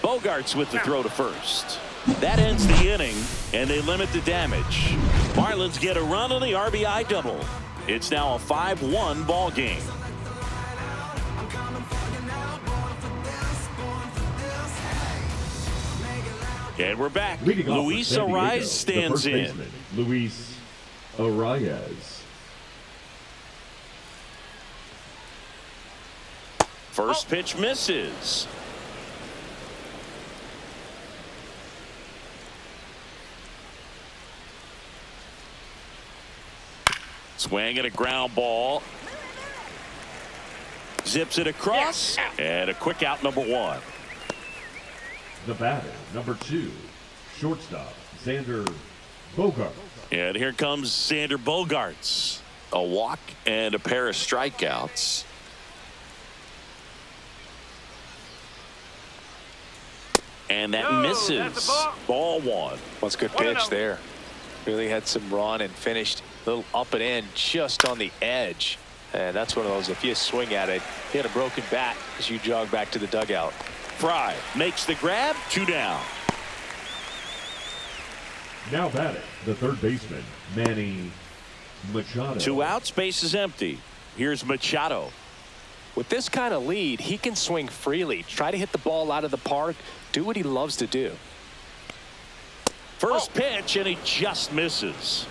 Bogarts with the throw to first. That ends the inning, and they limit the damage. Marlins get a run on the RBI double. It's now a 5-1 ball game. And we're back. Luis Arraez stands in. Luis Arraez. First pitch misses. Swing at a ground ball. Zips it across. And a quick out, number 1. The batter, number 2, shortstop, Xander Bogaerts. And here comes Xander Bogaerts. A walk and a pair of strikeouts. And that misses. Ball 1. What's a good pitch there. Really had some run and finished a little up and in just on the edge. And that's one of those, if you swing at it, you had a broken bat as you jog back to the dugout. Fry makes the grab, 2 down. Now batting, the third baseman, Manny Machado. 2 outs, base is empty. Here's Machado. With this kind of lead, he can swing freely, try to hit the ball out of the park, do what he loves to do. First pitch, and he just misses.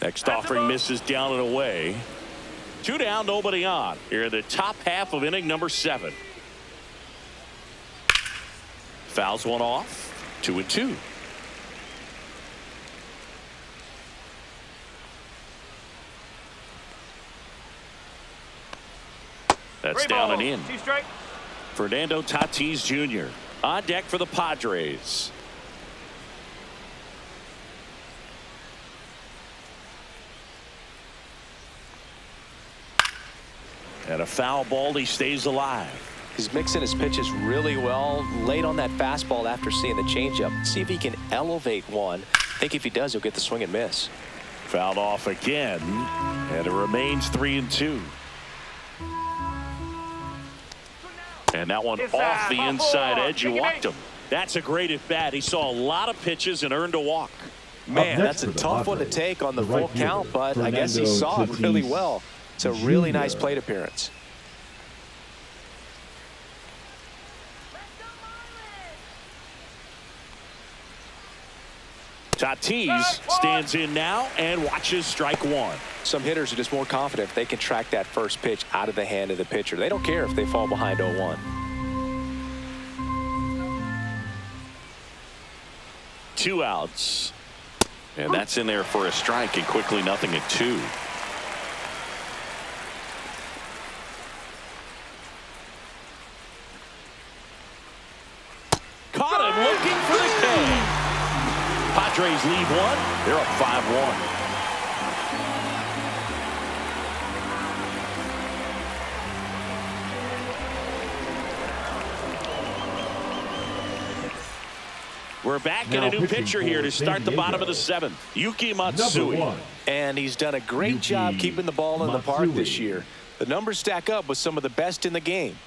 Next offering misses down and away. 2 down, nobody on. Here in the top half of inning number 7. Fouls one off. 2-2. That's down and in. 2 strike. Fernando Tatis Jr. on deck for the Padres. And a foul ball, he stays alive. He's mixing his pitches really well. Late on that fastball after seeing the changeup. See if he can elevate one. I think if he does, he'll get the swing and miss. Fouled off again, and it remains 3-2. And that one off the inside edge. You walked him. That's a great at bat. He saw a lot of pitches and earned a walk. Man, that's a tough one to take on the full count, but I guess he saw it really well. It's a really nice plate appearance. Tatis stands in now and watches strike 1. Some hitters are just more confident if they can track that first pitch out of the hand of the pitcher. They don't care if they fall behind 0-1. Two outs. And that's in there for a strike, and quickly 0-2. Caught him looking for the K. Padres lead 1. They're up 5-1. We're back in a new pitcher here to start the bottom of the 7th. Yuki Matsui. And he's done a great job keeping the ball in the park this year. The numbers stack up with some of the best in the game.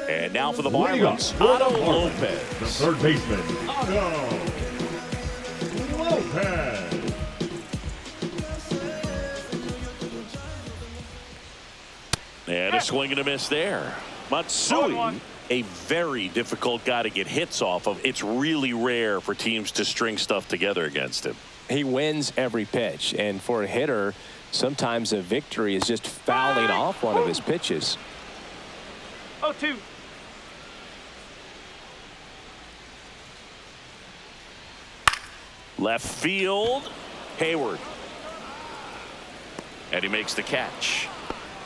And now for the Marlins, Otto Lopez. The third baseman, Otto Lopez. And a swing and a miss there. Matsui, a very difficult guy to get hits off of. It's really rare for teams to string stuff together against him. He wins every pitch, and for a hitter, sometimes a victory is just fouling off one of his pitches. 0-2. Left field, Hayward. And he makes the catch.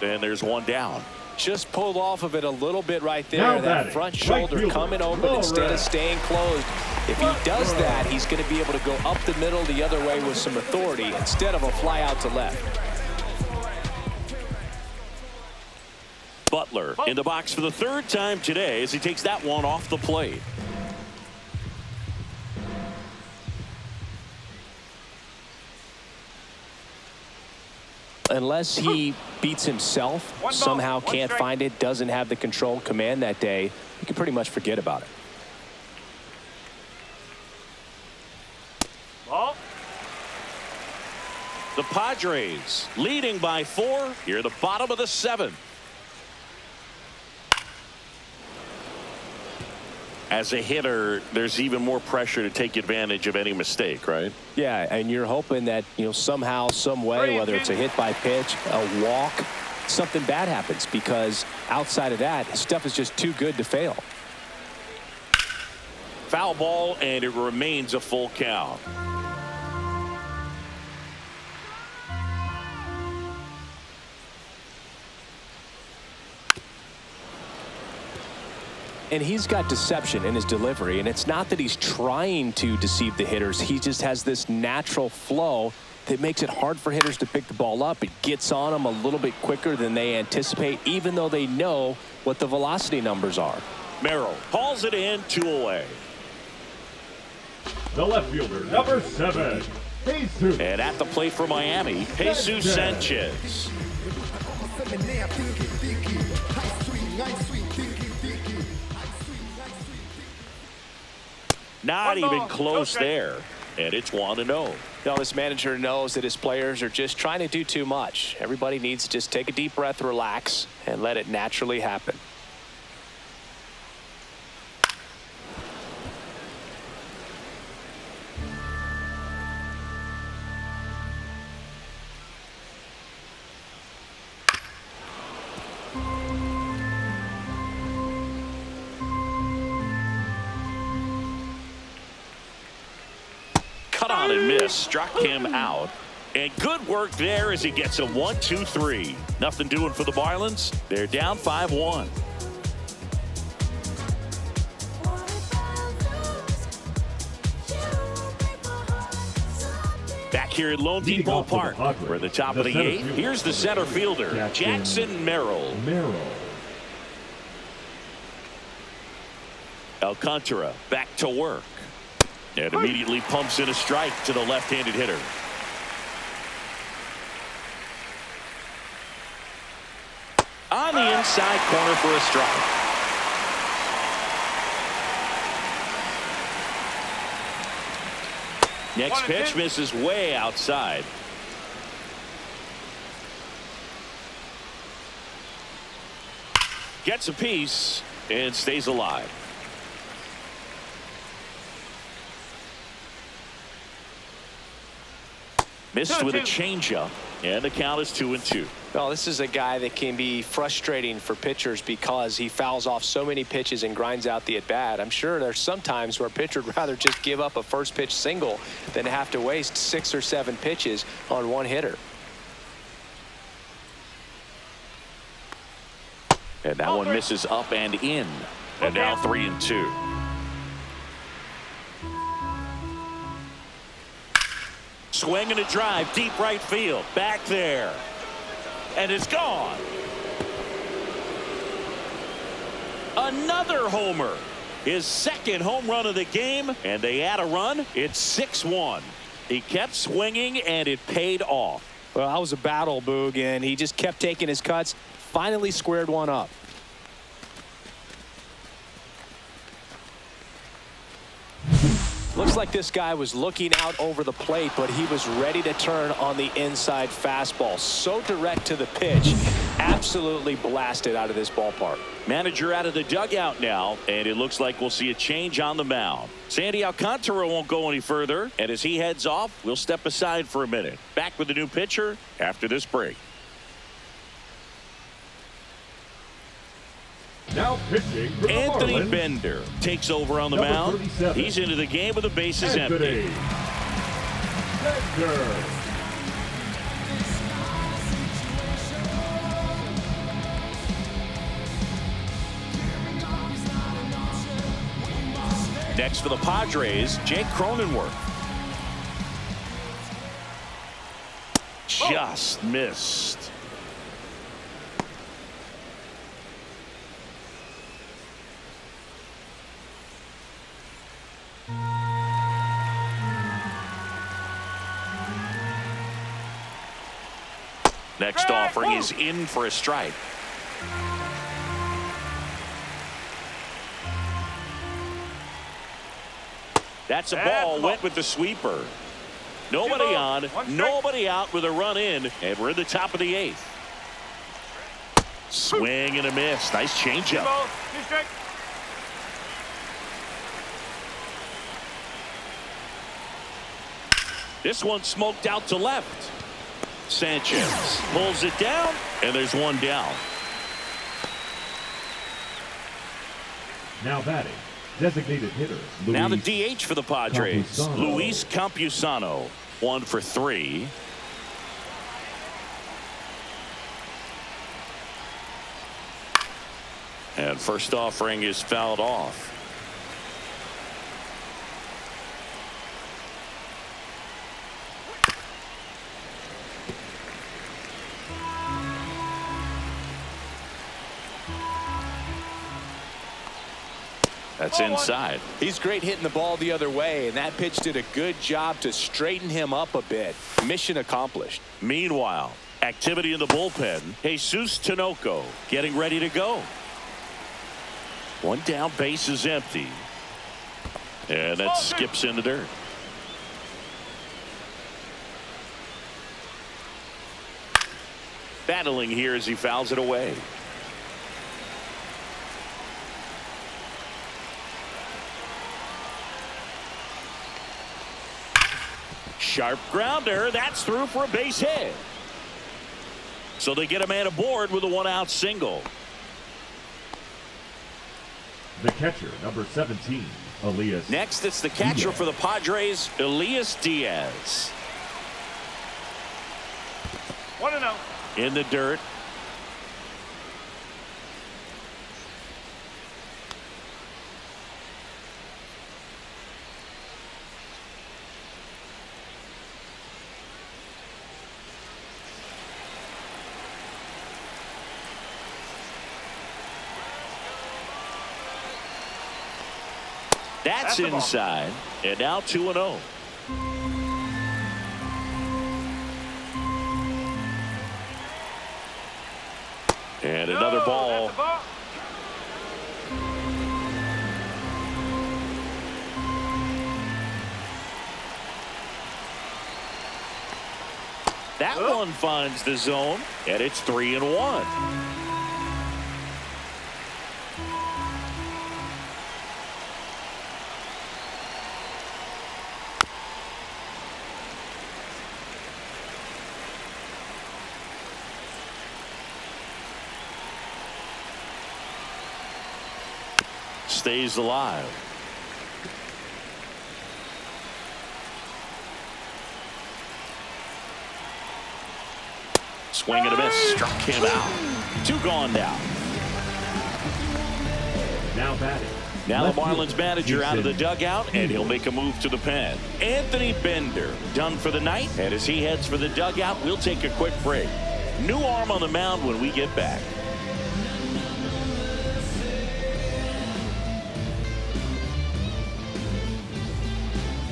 And there's one down. Just pulled off of it a little bit right there. Now That front shoulder coming open instead of staying closed. If he does that, he's going to be able to go up the middle the other way with some authority instead of a fly out to left. Butler in the box for the third time today as he takes that one off the plate. Unless he beats himself, somehow can't find it, doesn't have the control command that day, you can pretty much forget about it. Ball. The Padres leading by 4 here at the bottom of the 7th. As a hitter, there's even more pressure to take advantage of any mistake, right? Yeah, and you're hoping that, somehow, some way, whether it's a hit by pitch, a walk, something bad happens, because outside of that, stuff is just too good to fail. Foul ball, and it remains a full count. And he's got deception in his delivery, and it's not that he's trying to deceive the hitters. He just has this natural flow that makes it hard for hitters to pick the ball up. It gets on them a little bit quicker than they anticipate, even though they know what the velocity numbers are. Merrill hauls it in, 2 away. The left fielder, number 7, Jesus. And at the plate for Miami, Jesus Sanchez. Not even close there. And it's 1-0. This manager knows that his players are just trying to do too much. Everybody needs to just take a deep breath, relax, and let it naturally happen. On and miss, struck him out, and good work there as he gets a 1-2-3. Nothing doing for the Marlins. They're down 5-1. Back here at Lone Depot Park, we're at the top of the 8th. Here's the center fielder, Jackson Merrill. Alcantara back to work. And immediately pumps in a strike to the left-handed hitter. On the inside corner for a strike. Next pitch misses way outside. Gets a piece and stays alive. Missed with a changeup, and the count is 2-2. Well, this is a guy that can be frustrating for pitchers because he fouls off so many pitches and grinds out the at-bat. I'm sure there's some times where a pitcher would rather just give up a first pitch single than have to waste 6 or 7 pitches on one hitter. And that one misses up and in. And now 3-2. Swing and a drive, deep right field, back there, and it's gone. Another homer. his second home run of the game, and they add a run. It's 6-1. He kept swinging, and it paid off. Well, that was a battle, Boog, and he just kept taking his cuts. Finally squared one up. Looks like this guy was looking out over the plate, but he was ready to turn on the inside fastball. So direct to the pitch. Absolutely blasted out of this ballpark. Manager out of the dugout now, and it looks like we'll see a change on the mound. Sandy Alcantara won't go any further, and as he heads off, we'll step aside for a minute. Back with the new pitcher after this break. Now pitching for the Anthony Marlins, Bender takes over on the number mound. 37. He's into the game with the bases empty. Anthony Bender. Next for the Padres, Jake Cronenworth. Just missed. Next offering is in for a strike. That's a ball, went with the sweeper. Nobody on, nobody out with a run in, and we're in the top of the 8th. Swing and a miss. Nice changeup. This one smoked out to left. Sanchez pulls it down, and there's one down. Now batting, designated hitter. Now the DH for the Padres, Campusano. Luis Campusano, 1 for 3. And first offering is fouled off. That's inside. He's great hitting the ball the other way, and that pitch did a good job to straighten him up a bit. Mission accomplished. Meanwhile, activity in the bullpen. Jesus Tinoco getting ready to go. One down, base is empty. And that skips in the dirt. Battling here as he fouls it away. Sharp grounder. That's through for a base hit. So they get a man aboard with a 1-out single. The catcher, number 17, Elias. Next, it's the catcher for the Padres, Elias Diaz. 1-0. In the dirt. That's inside, and now 2-0. And another ball. That one finds the zone, and it's 3-1. Stays alive. Swing and a miss. Struck him out. 2 gone now. Now batting. Now the Marlins manager out of the dugout, and he'll make a move to the pen. Anthony Bender done for the night, and as he heads for the dugout, we'll take a quick break. New arm on the mound when we get back.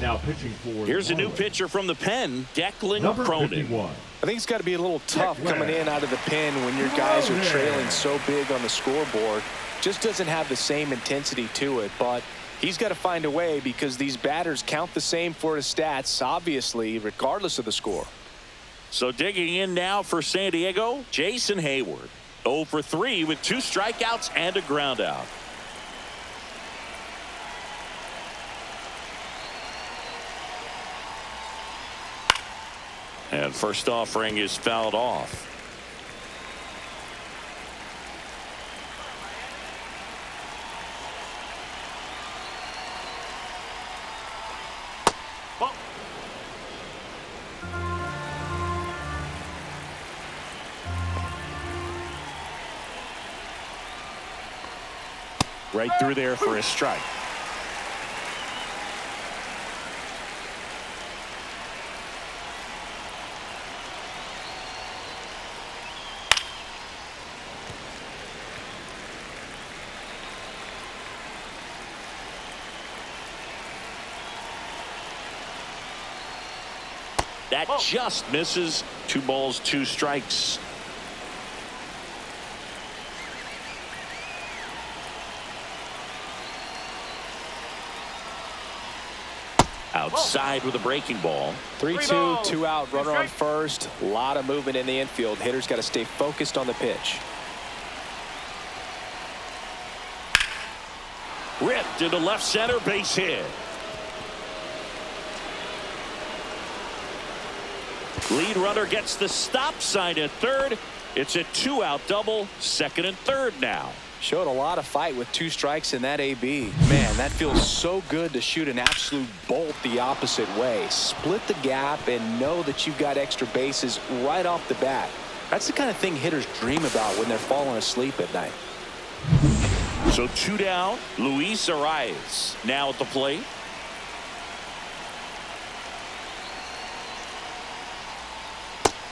Now pitching for Here's a new Marlins, pitcher from the pen, Declan number Cronin. 51. I think it's got to be a little tough coming in out of the pen when your guys are trailing so big on the scoreboard. Just doesn't have the same intensity to it, but he's got to find a way because these batters count the same for his stats, obviously, regardless of the score. So digging in now for San Diego, Jason Hayward. 0 for 3 with 2 strikeouts and a ground out. And first offering is fouled off. Right through there for a strike. That just misses. 2 balls, 2 strikes. Outside with a breaking ball. 3-2, 2 out, runner on first. A lot of movement in the infield. Hitters got to stay focused on the pitch. Ripped into left center, base hit. Lead runner gets the stop sign at third. It's a 2-out double, second and third now. Showed a lot of fight with 2 strikes in that AB. Man, that feels so good to shoot an absolute bolt the opposite way. Split the gap and know that you've got extra bases right off the bat. That's the kind of thing hitters dream about when they're falling asleep at night. So 2 down. Luis Arias now at the plate.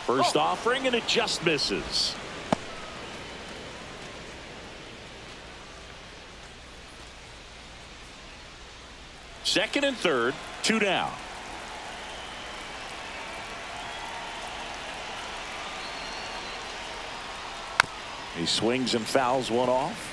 First offering, and it just misses. Second and third, 2 down. He swings and fouls one off.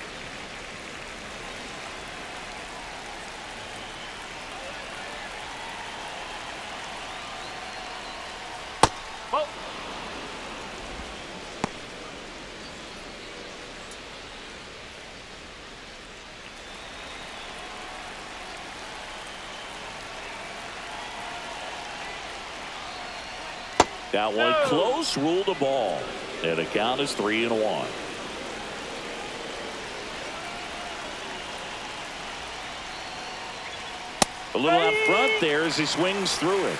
That one close, ruled a ball. And the count is 3-1. A little out front there as he swings through it.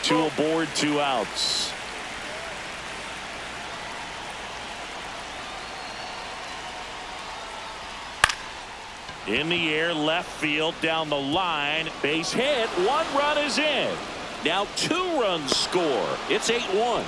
2 aboard, 2 outs. In the air, left field, down the line, base hit, 1 run is in. Now 2 runs score. It's 8-1.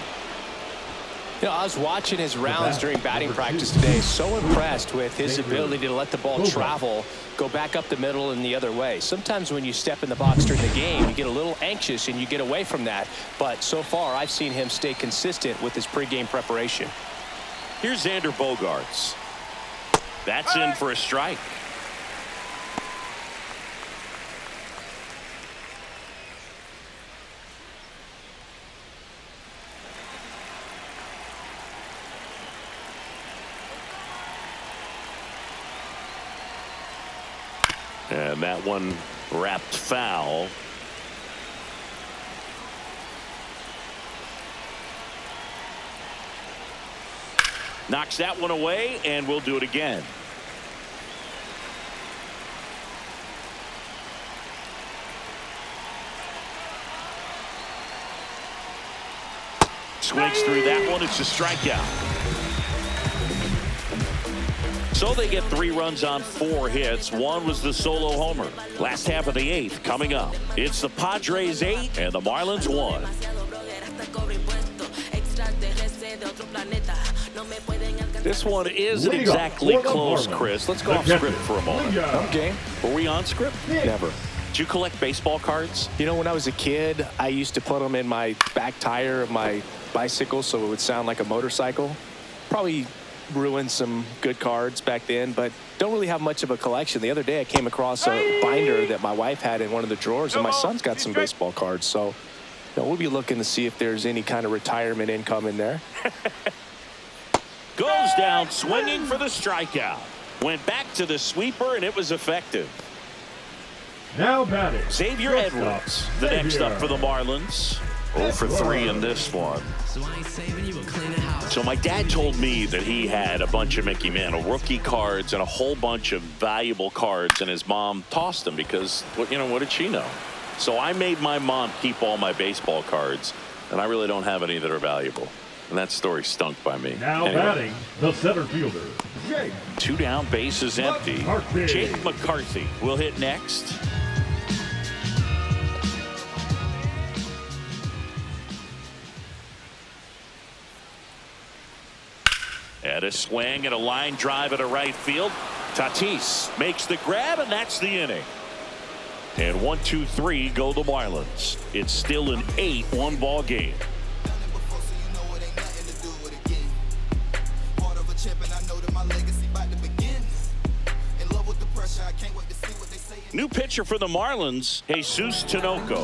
You know, I was watching his rounds during batting practice today. So impressed with his ability to let the ball travel, go back up the middle and the other way. Sometimes when you step in the box during the game, you get a little anxious and you get away from that. But so far, I've seen him stay consistent with his pregame preparation. Here's Xander Bogaerts. That's in for a strike. And that one wrapped foul. Knocks that one away, and we'll do it again. Swings through that one. It's a strikeout. So they get 3 runs on 4 hits. 1 was the solo homer. Last half of the 8th coming up. It's the Padres 8 and the Marlins 1. This one isn't exactly close, Chris. Let's go off script for a moment. Okay. Were we on script? Never. Did you collect baseball cards? You know, when I was a kid, I used to put them in my back tire of my bicycle so it would sound like a motorcycle. Probably ruined some good cards back then, but don't really have much of a collection. The other day I came across a binder that my wife had in one of the drawers, and my son's got some baseball cards. So we'll be looking to see if there's any kind of retirement income in there. Goes down swinging for the strikeout. Went back to the sweeper, and it was effective. Now batting, Xavier Edwards, the next up for the Marlins. 0 for 3 in this one. So my dad told me that he had a bunch of Mickey Mantle rookie cards and a whole bunch of valuable cards, and his mom tossed them because, what did she know? So I made my mom keep all my baseball cards, and I really don't have any that are valuable. And that story stunk by me. Now batting, the center fielder, Jake. 2 down, bases empty. McCarthy. Jake McCarthy will hit next. At a swing and a line drive at a right field. Tatis makes the grab, and that's the inning. And 1, 2, 3 go the Marlins. It's still an 8-1 ball game. New pitcher for the Marlins, Jesus Tinoco.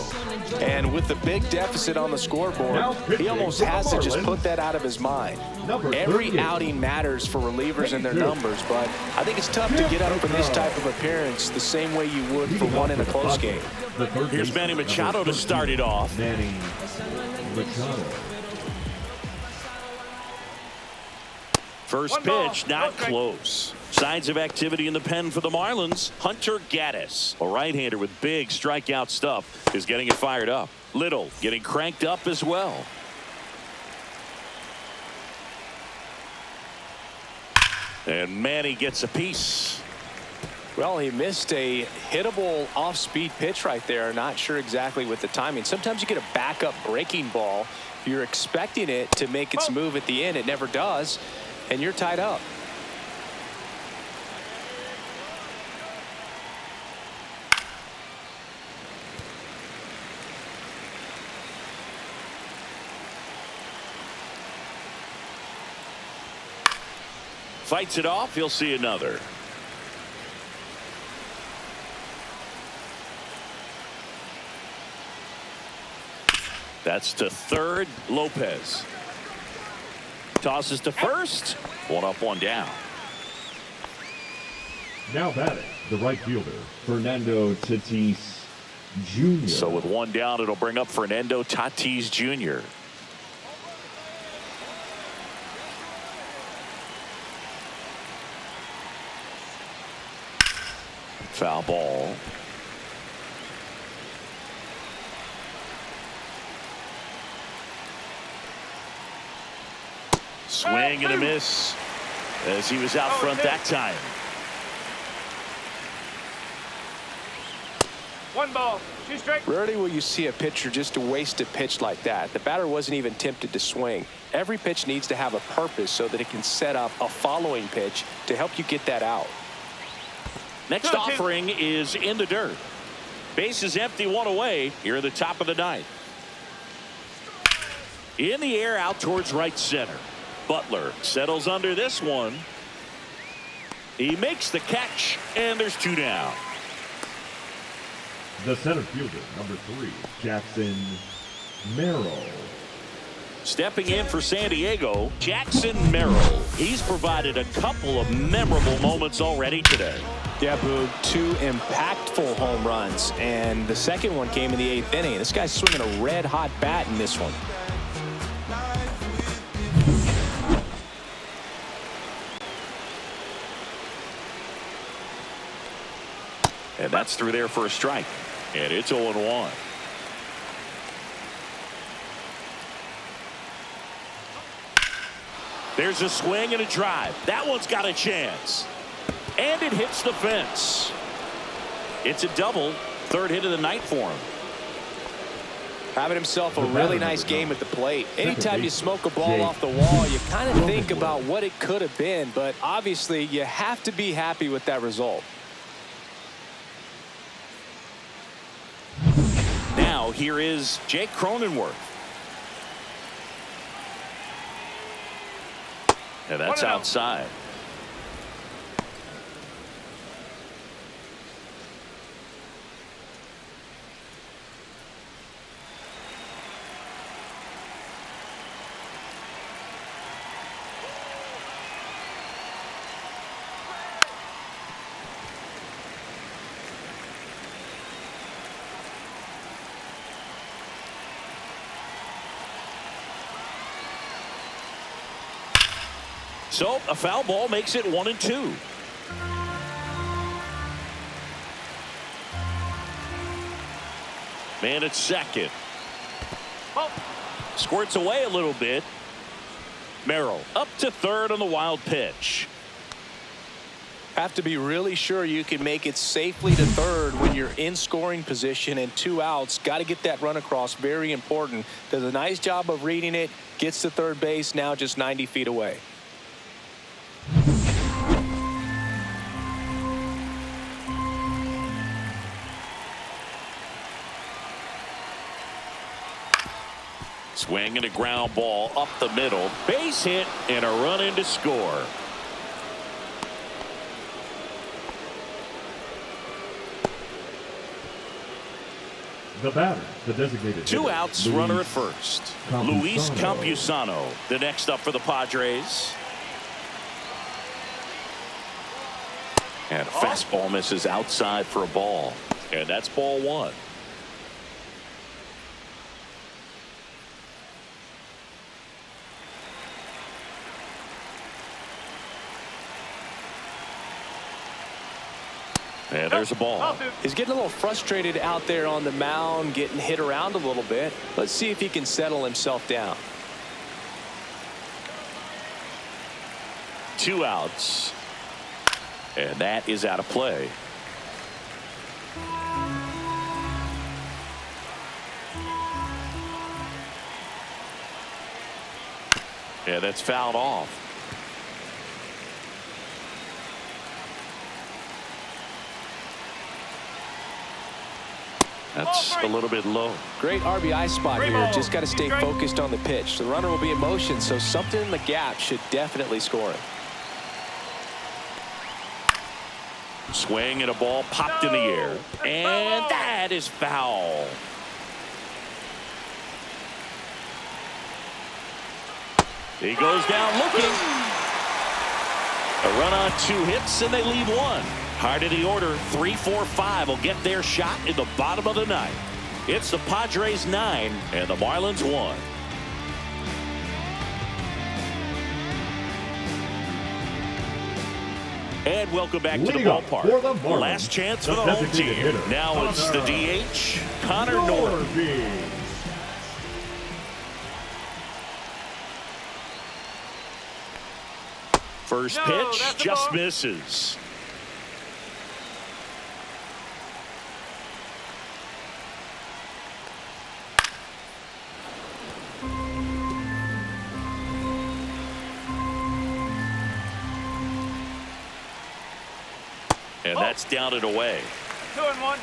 And with the big deficit on the scoreboard, he almost has to just put that out of his mind. Every outing matters for relievers and their numbers, but I think it's tough to get up for this type of appearance the same way you would for one in a close game. Here's Manny Machado to start it off. Manny Machado. First pitch, not close. Signs of activity in the pen for the Marlins. Hunter Gaddis, a right-hander with big strikeout stuff, is getting it fired up. Little getting cranked up as well. And Manny gets a piece. Well, he missed a hittable off-speed pitch right there. Not sure exactly with the timing. Sometimes you get a backup breaking ball. You're expecting it to make its move at the end. It never does, and you're tied up. Fights it off. He'll see another. That's to third. Lopez tosses to first. 1 up, 1 down. Now batting, the right fielder, Fernando Tatis Jr. So with 1 down, it'll bring up Fernando Tatis Jr. Foul ball. Swing and a miss as he was out front that time. 1 ball, 2 strikes. Rarely will you see a pitcher just waste a pitch like that. The batter wasn't even tempted to swing. Every pitch needs to have a purpose so that it can set up a following pitch to help you get that out. Next offering is in the dirt. Base is empty, 1 away. Here at the top of the 9th. In the air, out towards right center. Butler settles under this one. He makes the catch, and there's 2 down. The center fielder, number 3, Jackson Merrill. Stepping in for San Diego, Jackson Merrill. He's provided a couple of memorable moments already today. Yeah, Boog, 2 impactful home runs, and the second one came in the 8th inning. This guy's swinging a red-hot bat in this one. And that's through there for a strike. And it's 0-1. There's a swing and a drive. That one's got a chance. And it hits the fence. It's a double. 3rd hit of the night for him. Having himself a really nice game at the plate. Anytime you smoke a ball off the wall, you kind of think about what it could have been. But obviously, you have to be happy with that result. here is Jake Cronenworth. And that's outside. So a foul ball makes it 1-2. Man at second. Squirts away a little bit. Merrill up to third on the wild pitch. Have to be really sure you can make it safely to third when you're in scoring position and 2 outs. Got to get that run across. Very important. Does a nice job of reading it. Gets to third base. Now just 90 feet away. Swing and a ground ball up the middle. Base hit and a run in to score. The batter, the designated 2 hitter, outs, runner at first. Luis Campusano, the next up for the Padres. And a fastball misses outside for a ball. And that's ball 1. And there's a ball. He's getting a little frustrated out there on the mound, getting hit around a little bit. Let's see if he can settle himself down. 2 outs. And that is out of play. Yeah, that's fouled off. That's a little bit low. Great RBI spot here. Just got to stay focused on the pitch. The runner will be in motion, so something in the gap should definitely score it. Swing and a ball popped in the air. And that is foul. He goes down looking. A run on 2 hits, and they leave 1. Hard of the order, 3, 4, 5 will get their shot in the bottom of the 9th. It's the Padres 9 and the Marlins 1. And welcome back to the ballpark. Last chance for the home team. Now it's the DH, Connor Norton. First pitch just misses. And that's down and away. 2-1.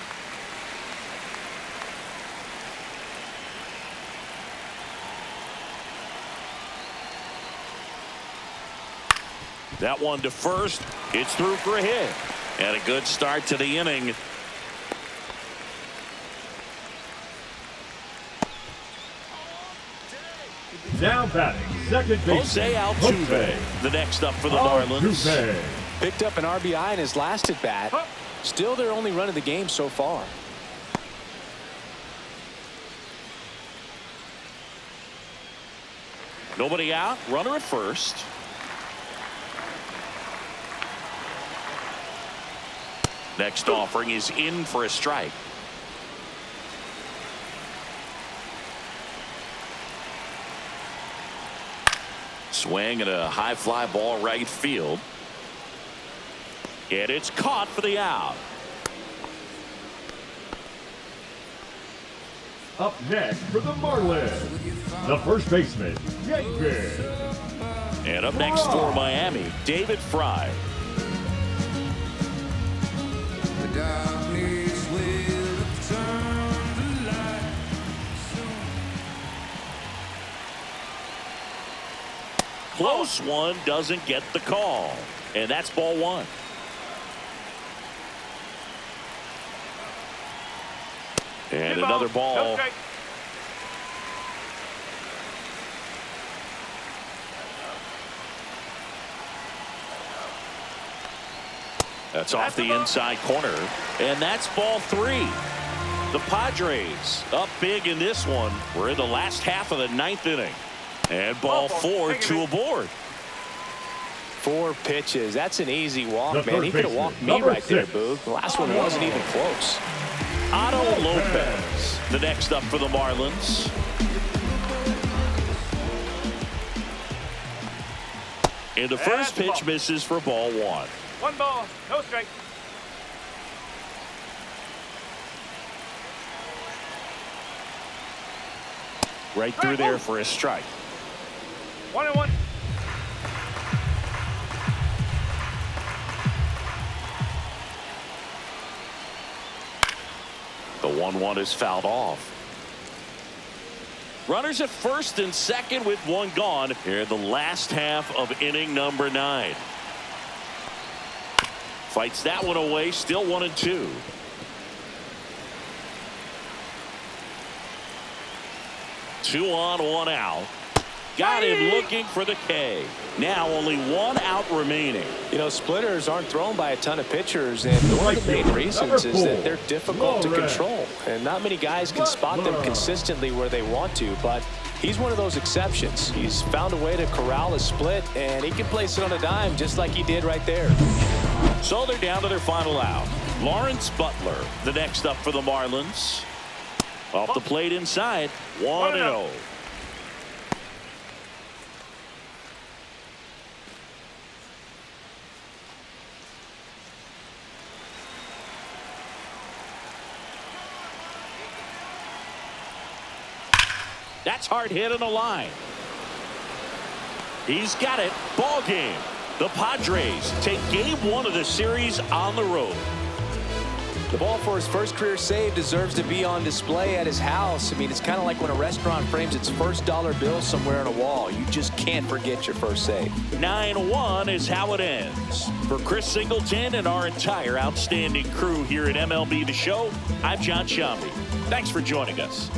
That one to first. It's through for a hit. And a good start to the inning. Now batting, second base. Jose Altuve, the next up for the Marlins. Picked up an RBI in his last at bat. Still their only run of the game so far. Nobody out. Runner at first. Next offering is in for a strike. Swing and a high fly ball right field. And it's caught for the out. Up next for the Marlins, the first baseman, David. And up next for Miami, David Fry. close one doesn't get the call. And that's ball one. And another ball. That's off the inside corner. And that's ball three. The Padres up big in this one. We're in the last half of the ninth inning. And ball four, two aboard. 4 pitches. That's an easy walk, man. He could have walked me right there, Boog. The last one wasn't even close. Otto Lopez, the next up for the Marlins. And the first pitch misses for ball one. 1 ball, no strike. Right through there for a strike. 1-1. The 1-1 is fouled off. Runners at first and second with one gone here in the last half of inning number 9. Fights that one away, still 1-2. Two on, one out. Got him looking for the K. Now only 1 out remaining. You know, splitters aren't thrown by a ton of pitchers, and one of the main reasons is that they're difficult to control. And not many guys can spot them consistently where they want to, but he's one of those exceptions. He's found a way to corral a split, and he can place it on a dime just like he did right there. So they're down to their final out. Lawrence Butler, the next up for the Marlins. Off the plate inside, 1-0. That's hard hit on the line. He's got it. Ball game. The Padres take game 1 of the series on the road. The ball for his first career save deserves to be on display at his house. I mean, it's kind of like when a restaurant frames its first dollar bill somewhere on a wall. You just can't forget your first save. 9-1 is how it ends. For Chris Singleton and our entire outstanding crew here at MLB The Show, I'm John Shambi. Thanks for joining us.